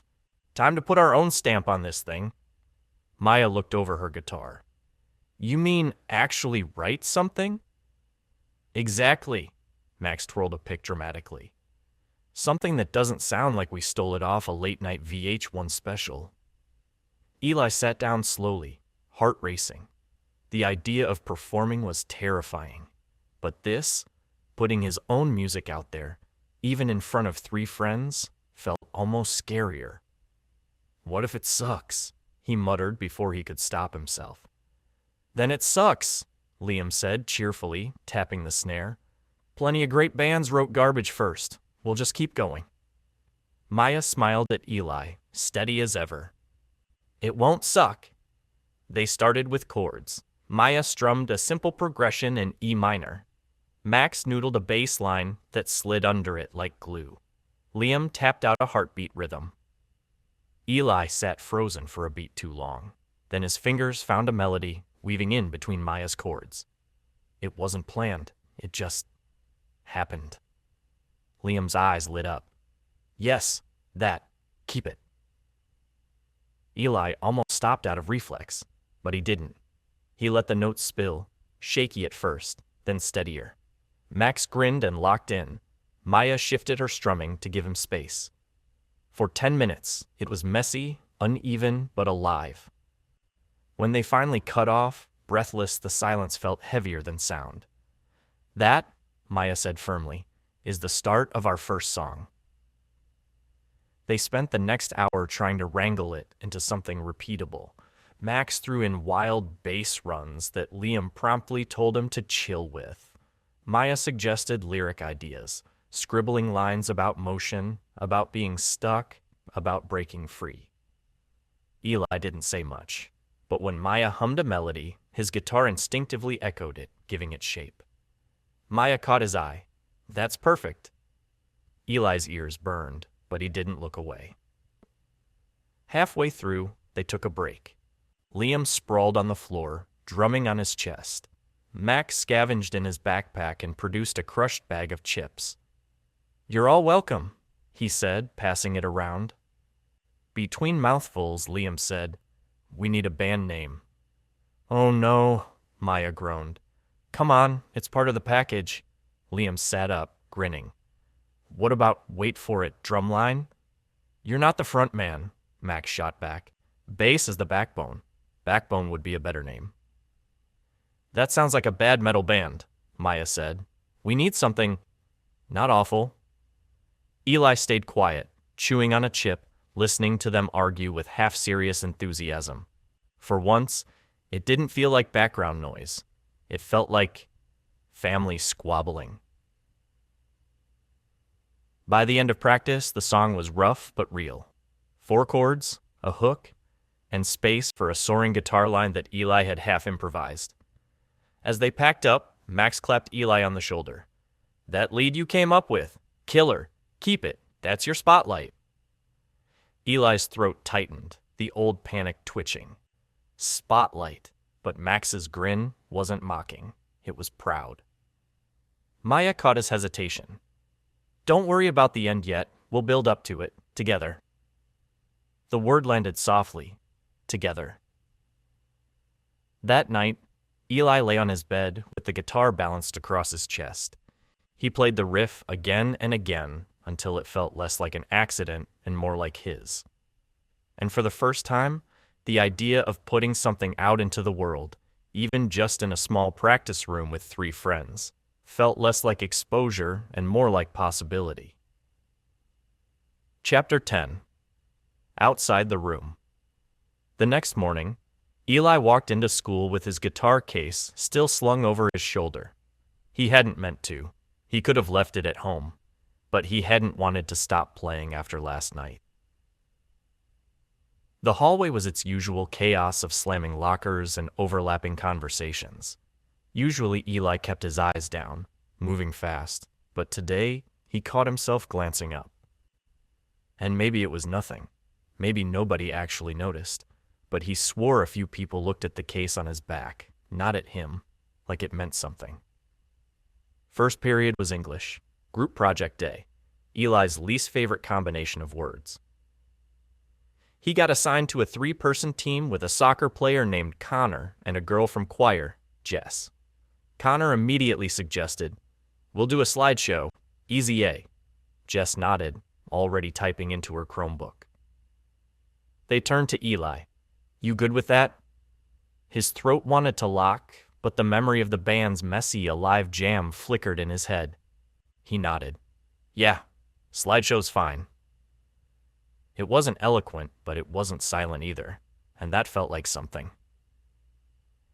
Time to put our own stamp on this thing." Maya looked over her guitar. "You mean actually write something?" "Exactly," Max twirled a pick dramatically. "Something that doesn't sound like we stole it off a late-night VH1 special." Eli sat down slowly, heart racing. The idea of performing was terrifying. But this, putting his own music out there, even in front of 3 friends, felt almost scarier. "What if it sucks?" he muttered before he could stop himself. "Then it sucks," Liam said cheerfully, tapping the snare. "Plenty of great bands wrote garbage first. We'll just keep going." Maya smiled at Eli, steady as ever. "It won't suck." They started with chords. Maya strummed a simple progression in E minor. Max noodled a bass line that slid under it like glue. Liam tapped out a heartbeat rhythm. Eli sat frozen for a beat too long. Then his fingers found a melody, weaving in between Maya's chords. It wasn't planned. It just happened. Liam's eyes lit up. "Yes, that. Keep it." Eli almost stopped out of reflex, but he didn't. He let the notes spill, shaky at first, then steadier. Max grinned and locked in. Maya shifted her strumming to give him space. For 10 minutes, it was messy, uneven, but alive. When they finally cut off, breathless, the silence felt heavier than sound. "That," Maya said firmly, "is the start of our first song." They spent the next hour trying to wrangle it into something repeatable. Max threw in wild bass runs that Liam promptly told him to chill with. Maya suggested lyric ideas, scribbling lines about motion, about being stuck, about breaking free. Eli didn't say much, but when Maya hummed a melody, his guitar instinctively echoed it, giving it shape. Maya caught his eye. "That's perfect." Eli's ears burned, but he didn't look away. Halfway through, they took a break. Liam sprawled on the floor, drumming on his chest. Max scavenged in his backpack and produced a crushed bag of chips. "You're all welcome," he said, passing it around. Between mouthfuls, Liam said, "We need a band name." "Oh no," Maya groaned. "Come on, it's part of the package." Liam sat up, grinning. "What about, wait for it, drumline?" "You're not the front man," Max shot back. "Bass is the backbone. Backbone would be a better name." "That sounds like a bad metal band," Maya said. "We need something not awful." Eli stayed quiet, chewing on a chip, listening to them argue with half-serious enthusiasm. For once, it didn't feel like background noise. It felt like family squabbling. By the end of practice, the song was rough but real. 4 chords, a hook, and space for a soaring guitar line that Eli had half improvised. As they packed up, Max clapped Eli on the shoulder. "That lead you came up with, killer. Keep it. That's your spotlight." Eli's throat tightened, the old panic twitching. Spotlight, but Max's grin wasn't mocking. It was proud. Maya caught his hesitation. "Don't worry about the end yet. We'll build up to it, together." The word landed softly. Together. That night, Eli lay on his bed with the guitar balanced across his chest. He played the riff again and again until it felt less like an accident and more like his. And for the first time, the idea of putting something out into the world, even just in a small practice room with 3 friends, felt less like exposure and more like possibility. Chapter 10. Outside the room. The next morning, Eli walked into school with his guitar case still slung over his shoulder. He hadn't meant to. He could have left it at home, but he hadn't wanted to stop playing after last night. The hallway was its usual chaos of slamming lockers and overlapping conversations. Usually Eli kept his eyes down, moving fast, but today he caught himself glancing up. And maybe it was nothing. Maybe nobody actually noticed, but he swore a few people looked at the case on his back, not at him, like it meant something. First period was English, group project day, Eli's least favorite combination of words. He got assigned to a 3-person team with a soccer player named Connor and a girl from choir, Jess. Connor immediately suggested, "We'll do a slideshow, easy A." Jess nodded, already typing into her Chromebook. They turned to Eli. "You good with that?" His throat wanted to lock, but the memory of the band's messy, alive jam flickered in his head. He nodded. "Yeah, slideshow's fine." It wasn't eloquent, but it wasn't silent either, and that felt like something.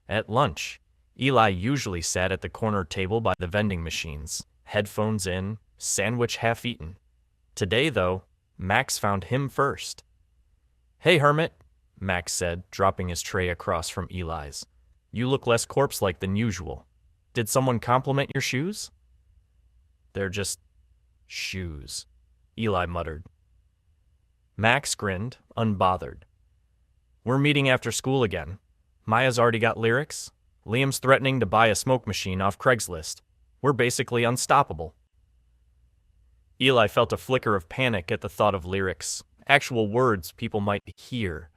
At lunch, Eli usually sat at the corner table by the vending machines, headphones in, sandwich half eaten. Today, though, Max found him first. "Hey, Hermit," Max said, dropping his tray across from Eli's. "You look less corpse-like than usual. Did someone compliment your shoes?" "They're just shoes," Eli muttered. Max grinned, unbothered. "We're meeting after school again. Maya's already got lyrics. Liam's threatening to buy a smoke machine off Craigslist. We're basically unstoppable." Eli felt a flicker of panic at the thought of lyrics, actual words people might hear,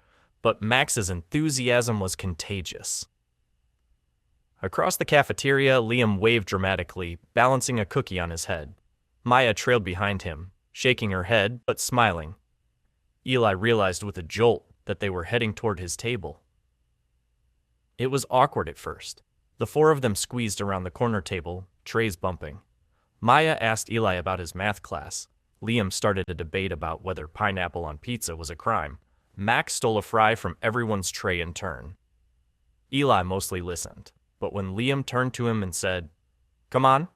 but Max's enthusiasm was contagious. Across the cafeteria, Liam waved dramatically, balancing a cookie on his head. Maya trailed behind him, shaking her head but smiling. Eli realized with a jolt that they were heading toward his table. It was awkward at first. The 4 of them squeezed around the corner table, trays bumping. Maya asked Eli about his math class. Liam started a debate about whether pineapple on pizza was a crime. Max stole a fry from everyone's tray in turn. Eli mostly listened, but when Liam turned to him and said, "Come on,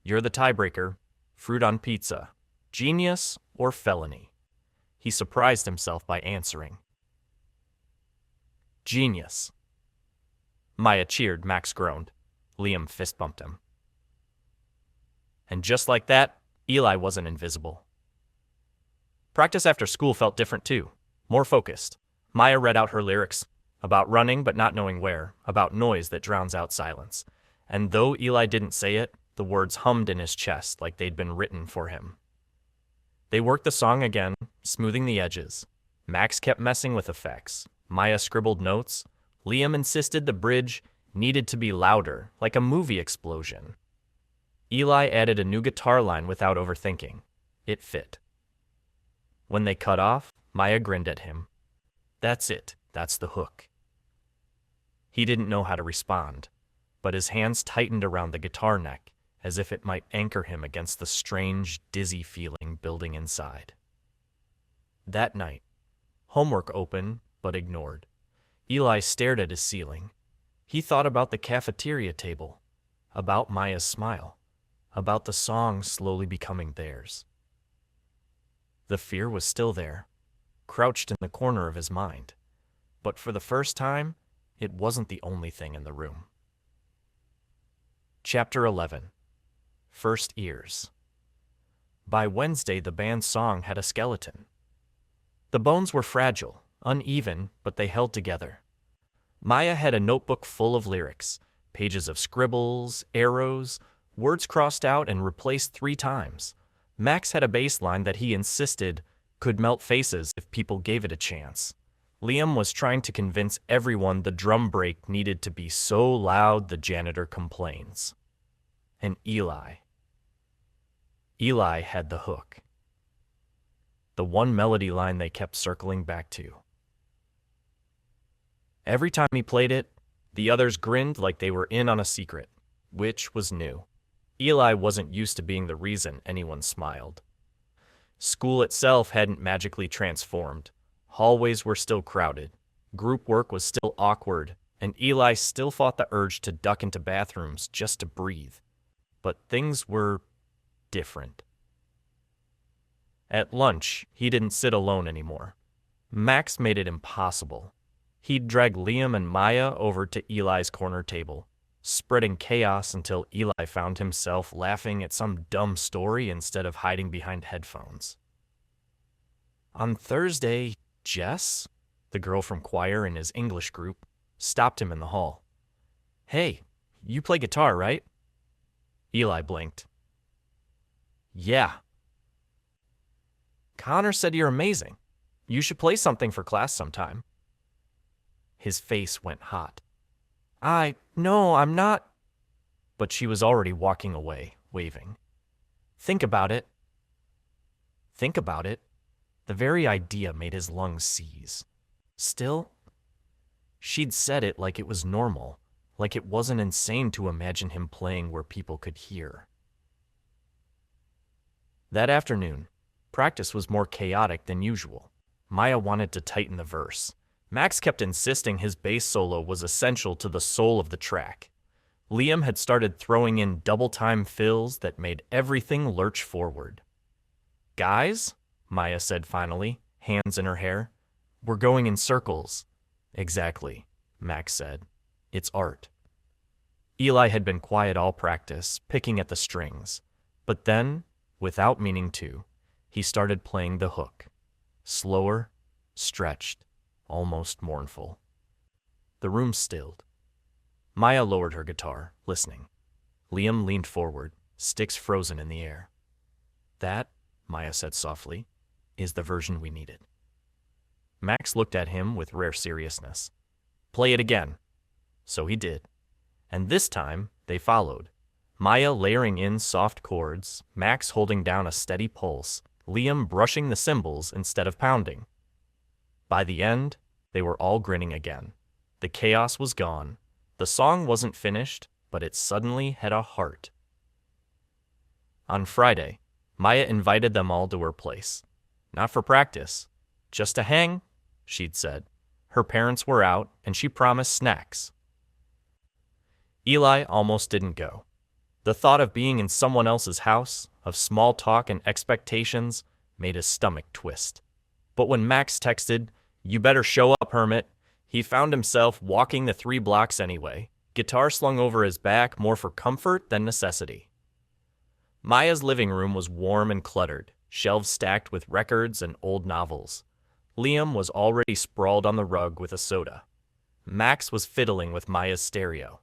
you're the tiebreaker. Fruit on pizza. Genius or felony?" he surprised himself by answering, "Genius." Maya cheered, Max groaned. Liam fist bumped him. And just like that, Eli wasn't invisible. Practice after school felt different too, more focused. Maya read out her lyrics, about running but not knowing where, about noise that drowns out silence. And though Eli didn't say it, the words hummed in his chest like they'd been written for him. They worked the song again, smoothing the edges. Max kept messing with effects. Maya scribbled notes. Liam insisted the bridge needed to be louder, like a movie explosion. Eli added a new guitar line without overthinking. It fit. When they cut off, Maya grinned at him. That's it. That's the hook. He didn't know how to respond, but his hands tightened around the guitar neck, as if it might anchor him against the strange, dizzy feeling building inside. That night, homework open, but ignored. Eli stared at his ceiling. He thought about the cafeteria table, about Maya's smile, about the song slowly becoming theirs. The fear was still there, crouched in the corner of his mind. But for the first time, it wasn't the only thing in the room. Chapter 11. First Ears. By Wednesday, the band's song had a skeleton. The bones were fragile, uneven, but they held together. Maya had a notebook full of lyrics, pages of scribbles, arrows, words crossed out and replaced 3 times. Max had a bass line that he insisted could melt faces if people gave it a chance. Liam was trying to convince everyone the drum break needed to be so loud the janitor complains. And Eli had the hook. The one melody line they kept circling back to. Every time he played it, the others grinned like they were in on a secret, which was new. Eli wasn't used to being the reason anyone smiled. School itself hadn't magically transformed. Hallways were still crowded. Group work was still awkward, and Eli still fought the urge to duck into bathrooms just to breathe. But things were different. At lunch, he didn't sit alone anymore. Max made it impossible. He'd drag Liam and Maya over to Eli's corner table, spreading chaos until Eli found himself laughing at some dumb story instead of hiding behind headphones. On Thursday, Jess, the girl from choir in his English group, stopped him in the hall. "Hey, you play guitar, right?" Eli blinked. "Yeah." "Connor said you're amazing. You should play something for class sometime." His face went hot. No, I'm not." But she was already walking away, waving. Think about it." Think about it. The very idea made his lungs seize. Still, she'd said it like it was normal, like it wasn't insane to imagine him playing where people could hear. That afternoon, practice was more chaotic than usual. Maya wanted to tighten the verse. Max kept insisting his bass solo was essential to the soul of the track. Liam had started throwing in double-time fills that made everything lurch forward. "Guys," Maya said finally, hands in her hair, "we're going in circles." "Exactly," Max said. "It's art." Eli had been quiet all practice, picking at the strings. But then, without meaning to, he started playing the hook. Slower, stretched, almost mournful. The room stilled. Maya lowered her guitar, listening. Liam leaned forward, sticks frozen in the air. "That," Maya said softly, "is the version we needed." Max looked at him with rare seriousness. "Play it again." So he did. And this time, they followed. Maya layering in soft chords, Max holding down a steady pulse, Liam brushing the cymbals instead of pounding. By the end, they were all grinning again. The chaos was gone. The song wasn't finished, but it suddenly had a heart. On Friday, Maya invited them all to her place. Not for practice, just to hang, she'd said. Her parents were out, and she promised snacks. Eli almost didn't go. The thought of being in someone else's house, of small talk and expectations, made his stomach twist. But when Max texted, "You better show up, hermit," he found himself walking the 3 blocks anyway, guitar slung over his back more for comfort than necessity. Maya's living room was warm and cluttered, shelves stacked with records and old novels. Liam was already sprawled on the rug with a soda. Max was fiddling with Maya's stereo.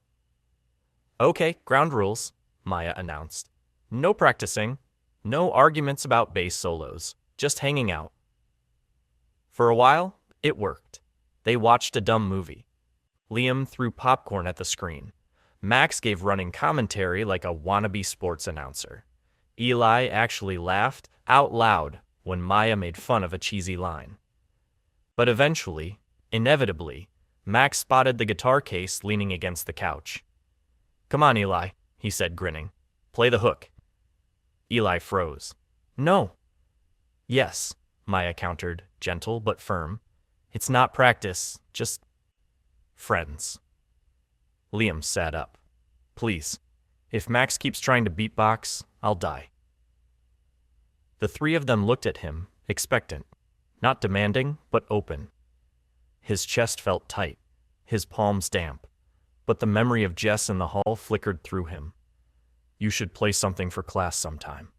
"Okay, ground rules," Maya announced. "No practicing, no arguments about bass solos, just hanging out." For a while, it worked. They watched a dumb movie. Liam threw popcorn at the screen. Max gave running commentary like a wannabe sports announcer. Eli actually laughed out loud when Maya made fun of a cheesy line. But eventually, inevitably, Max spotted the guitar case leaning against the couch. "Come on, Eli," he said, grinning. "Play the hook." Eli froze. "No." "Yes," Maya countered, gentle but firm. "It's not practice, just friends." Liam sat up. "Please, if Max keeps trying to beatbox, I'll die." The 3 of them looked at him, expectant, not demanding, but open. His chest felt tight, his palms damp, but the memory of Jess in the hall flickered through him. "You should play something for class sometime."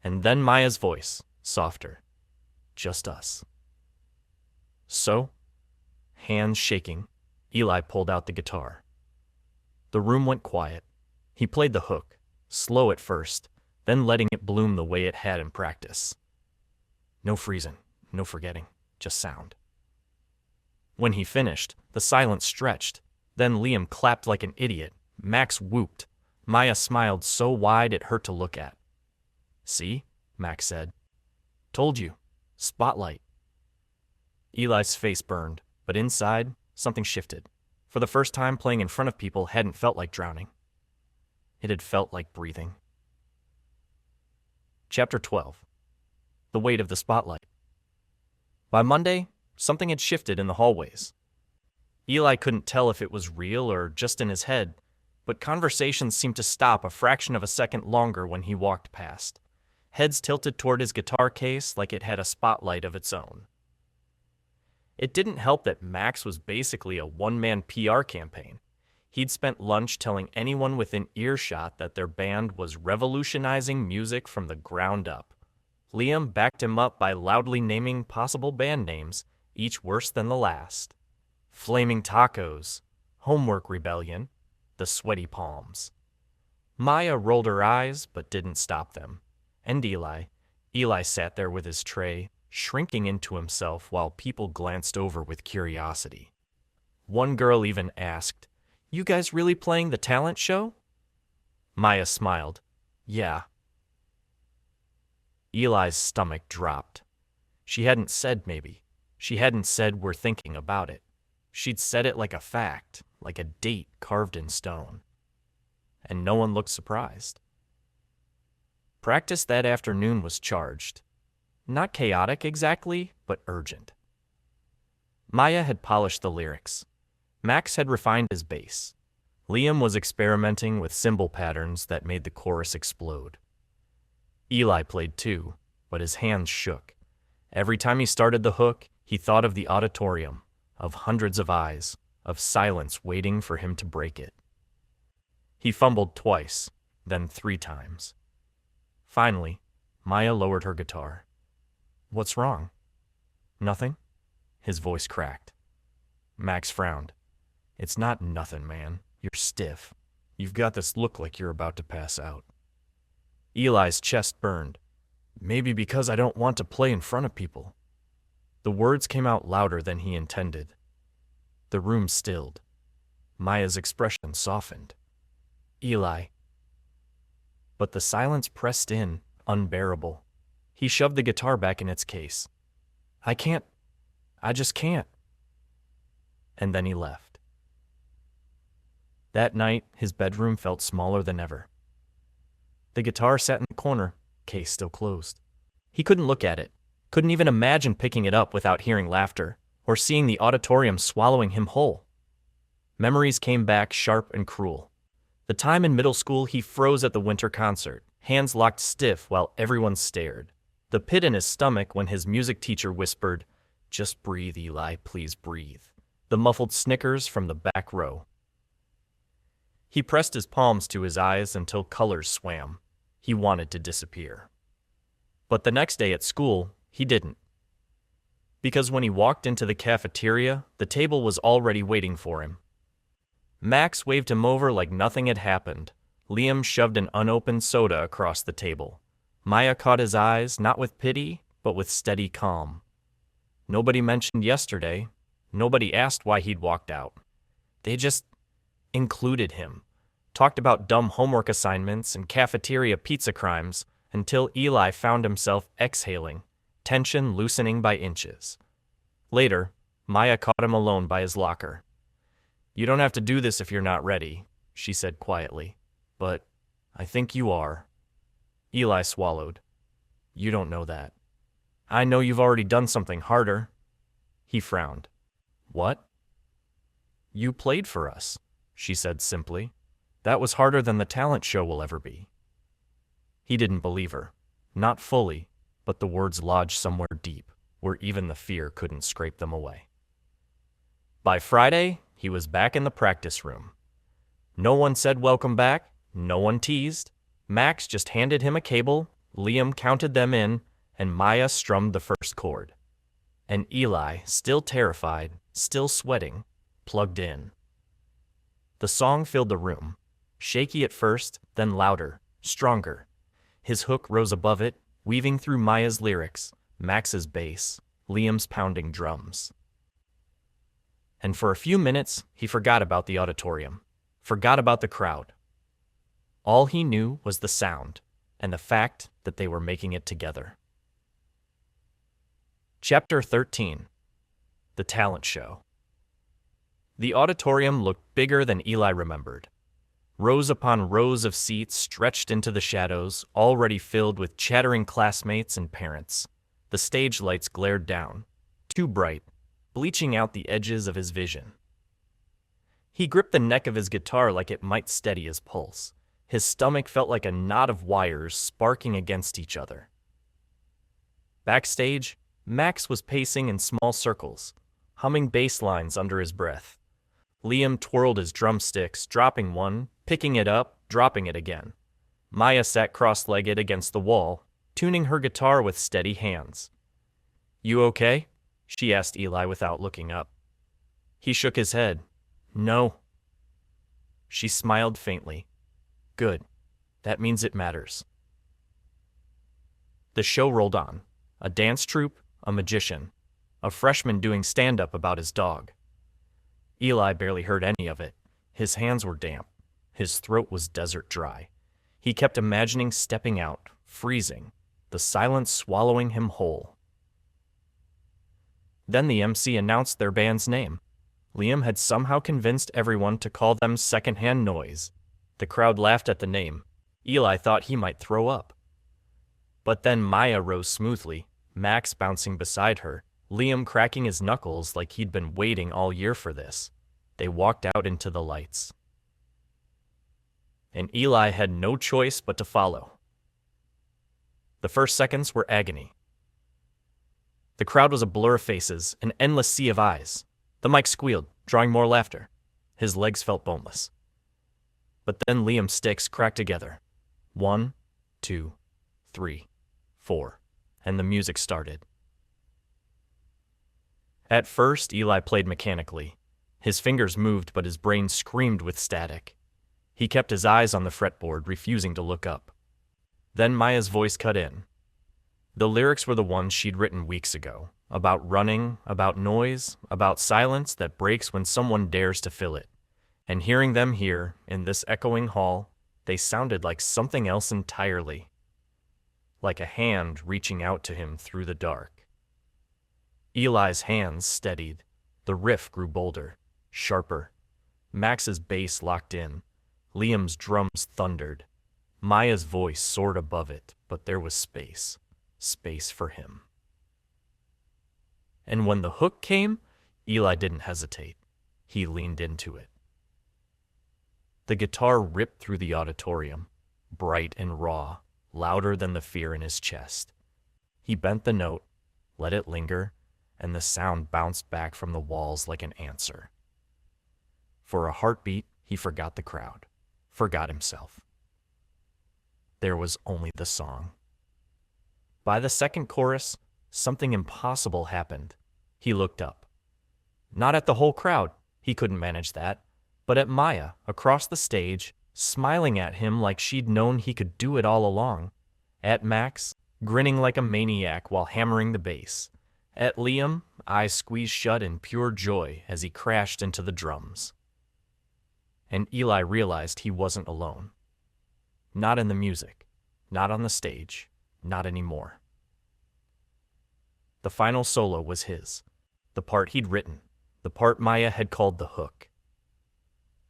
And then Maya's voice, softer. "Just us." So, hands shaking, Eli pulled out the guitar. The room went quiet. He played the hook, slow at first, then letting it bloom the way it had in practice. No freezing, no forgetting, just sound. When he finished, the silence stretched. Then Liam clapped like an idiot. Max whooped. Maya smiled so wide it hurt to look at. "See?" Max said. "Told you. Spotlight." Eli's face burned, but inside, something shifted. For the first time, playing in front of people hadn't felt like drowning. It had felt like breathing. Chapter 12. The Weight of the Spotlight. By Monday, something had shifted in the hallways. Eli couldn't tell if it was real or just in his head, but conversations seemed to stop a fraction of a second longer when he walked past. Heads tilted toward his guitar case like it had a spotlight of its own. It didn't help that Max was basically a one-man PR campaign. He'd spent lunch telling anyone within earshot that their band was revolutionizing music from the ground up. Liam backed him up by loudly naming possible band names, each worse than the last. Flaming Tacos, Homework Rebellion, The Sweaty Palms. Maya rolled her eyes but didn't stop them. And Eli sat there with his tray, shrinking into himself while people glanced over with curiosity. One girl even asked, "You guys really playing the talent show?" Maya smiled. "Yeah." Eli's stomach dropped. She hadn't said maybe. She hadn't said we're thinking about it. She'd said it like a fact, like a date carved in stone. And no one looked surprised. Practice that afternoon was charged. Not chaotic exactly, but urgent. Maya had polished the lyrics. Max had refined his bass. Liam was experimenting with cymbal patterns that made the chorus explode. Eli played too, but his hands shook. Every time he started the hook, he thought of the auditorium, of hundreds of eyes, of silence waiting for him to break it. He fumbled twice, then 3 times. Finally, Maya lowered her guitar. "What's wrong?" "Nothing?" His voice cracked. Max frowned. "It's not nothing, man. You're stiff. You've got this look like you're about to pass out." Eli's chest burned. "Maybe because I don't want to play in front of people." The words came out louder than he intended. The room stilled. Maya's expression softened. "Eli." But the silence pressed in, unbearable. He shoved the guitar back in its case. I just can't." And then he left. That night, his bedroom felt smaller than ever. The guitar sat in the corner, case still closed. He couldn't look at it, couldn't even imagine picking it up without hearing laughter, or seeing the auditorium swallowing him whole. Memories came back sharp and cruel. The time in middle school he froze at the winter concert, hands locked stiff while everyone stared. The pit in his stomach when his music teacher whispered, "Just breathe, Eli, please breathe." The muffled snickers from the back row. He pressed his palms to his eyes until colors swam. He wanted to disappear. But the next day at school, he didn't. Because when he walked into the cafeteria, the table was already waiting for him. Max waved him over like nothing had happened. Liam shoved an unopened soda across the table. Maya caught his eyes, not with pity, but with steady calm. Nobody mentioned yesterday. Nobody asked why he'd walked out. They just included him, talked about dumb homework assignments and cafeteria pizza crimes until Eli found himself exhaling, tension loosening by inches. Later, Maya caught him alone by his locker. "You don't have to do this if you're not ready," she said quietly, "but I think you are." Eli swallowed. "You don't know that. I know you've already done something harder." He frowned. "What?" "You played for us," she said simply. "That was harder than the talent show will ever be." He didn't believe her. Not fully, but the words lodged somewhere deep, where even the fear couldn't scrape them away. By Friday, he was back in the practice room. No one said welcome back, no one teased. Max just handed him a cable, Liam counted them in, and Maya strummed the first chord. And Eli, still terrified, still sweating, plugged in. The song filled the room, shaky at first, then louder, stronger. His hook rose above it, weaving through Maya's lyrics, Max's bass, Liam's pounding drums. And for a few minutes, he forgot about the auditorium, forgot about the crowd. All he knew was the sound, and the fact that they were making it together. Chapter 13. The Talent Show. The auditorium looked bigger than Eli remembered. Rows upon rows of seats stretched into the shadows, already filled with chattering classmates and parents. The stage lights glared down, too bright, bleaching out the edges of his vision. He gripped the neck of his guitar like it might steady his pulse. His stomach felt like a knot of wires sparking against each other. Backstage, Max was pacing in small circles, humming bass lines under his breath. Liam twirled his drumsticks, dropping one, picking it up, dropping it again. Maya sat cross-legged against the wall, tuning her guitar with steady hands. "You okay?" she asked Eli without looking up. He shook his head. "No." She smiled faintly. "Good. That means it matters." The show rolled on. A dance troupe, a magician, a freshman doing stand-up about his dog. Eli barely heard any of it. His hands were damp. His throat was desert dry. He kept imagining stepping out, freezing, the silence swallowing him whole. Then the MC announced their band's name. Liam had somehow convinced everyone to call them Secondhand Noise. The crowd laughed at the name. Eli thought he might throw up. But then Maya rose smoothly, Max bouncing beside her, Liam cracking his knuckles like he'd been waiting all year for this. They walked out into the lights. And Eli had no choice but to follow. The first seconds were agony. The crowd was a blur of faces, an endless sea of eyes. The mic squealed, drawing more laughter. His legs felt boneless. But then Liam's sticks cracked together. 1, 2, 3, 4, and the music started. At first, Eli played mechanically. His fingers moved, but his brain screamed with static. He kept his eyes on the fretboard, refusing to look up. Then Maya's voice cut in. The lyrics were the ones she'd written weeks ago, about running, about noise, about silence that breaks when someone dares to fill it. And hearing them here, in this echoing hall, they sounded like something else entirely. Like a hand reaching out to him through the dark. Eli's hands steadied. The riff grew bolder, sharper. Max's bass locked in. Liam's drums thundered. Maya's voice soared above it, but there was space. Space for him. And when the hook came, Eli didn't hesitate. He leaned into it. The guitar ripped through the auditorium, bright and raw, louder than the fear in his chest. He bent the note, let it linger, and the sound bounced back from the walls like an answer. For a heartbeat, he forgot the crowd, forgot himself. There was only the song. By the second chorus, something impossible happened. He looked up. Not at the whole crowd, he couldn't manage that, but at Maya, across the stage, smiling at him like she'd known he could do it all along. At Max, grinning like a maniac while hammering the bass. At Liam, eyes squeezed shut in pure joy as he crashed into the drums. And Eli realized he wasn't alone. Not in the music, not on the stage, not anymore. The final solo was his, the part he'd written, the part Maya had called the hook.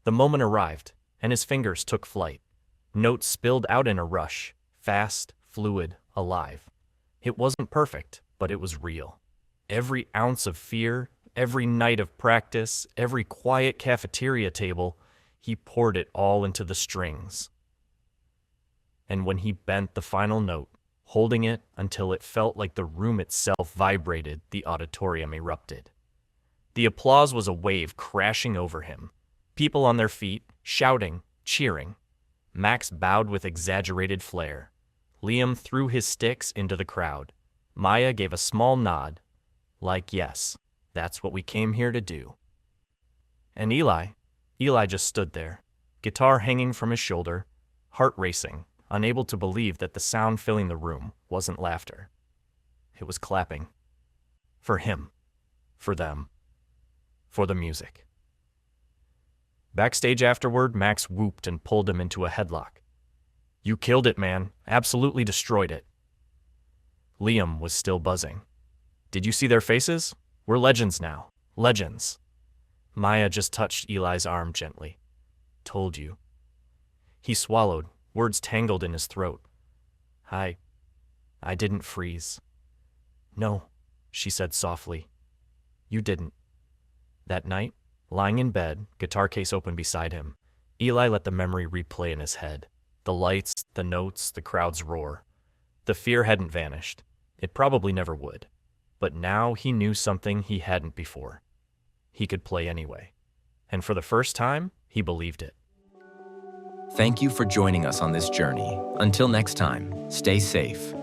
The moment arrived, and his fingers took flight. Notes spilled out in a rush, fast, fluid, alive. It wasn't perfect, but it was real. Every ounce of fear, every night of practice, every quiet cafeteria table, he poured it all into the strings. And when he bent the final note, holding it until it felt like the room itself vibrated, the auditorium erupted. The applause was a wave crashing over him. People on their feet, shouting, cheering. Max bowed with exaggerated flair. Liam threw his sticks into the crowd. Maya gave a small nod, like, yes, that's what we came here to do. And Eli just stood there, guitar hanging from his shoulder, heart racing, unable to believe that the sound filling the room wasn't laughter. It was clapping. For him. For them. For the music. Backstage afterward, Max whooped and pulled him into a headlock. "You killed it, man. Absolutely destroyed it." Liam was still buzzing. "Did you see their faces? We're legends now. Legends." Maya just touched Eli's arm gently. "Told you." He swallowed, words tangled in his throat. I didn't freeze." "No," she said softly. "You didn't." That night, lying in bed, guitar case open beside him, Eli let the memory replay in his head. The lights, the notes, the crowd's roar. The fear hadn't vanished. It probably never would. But now he knew something he hadn't before. He could play anyway. And for the first time, he believed it. Thank you for joining us on this journey. Until next time, stay safe.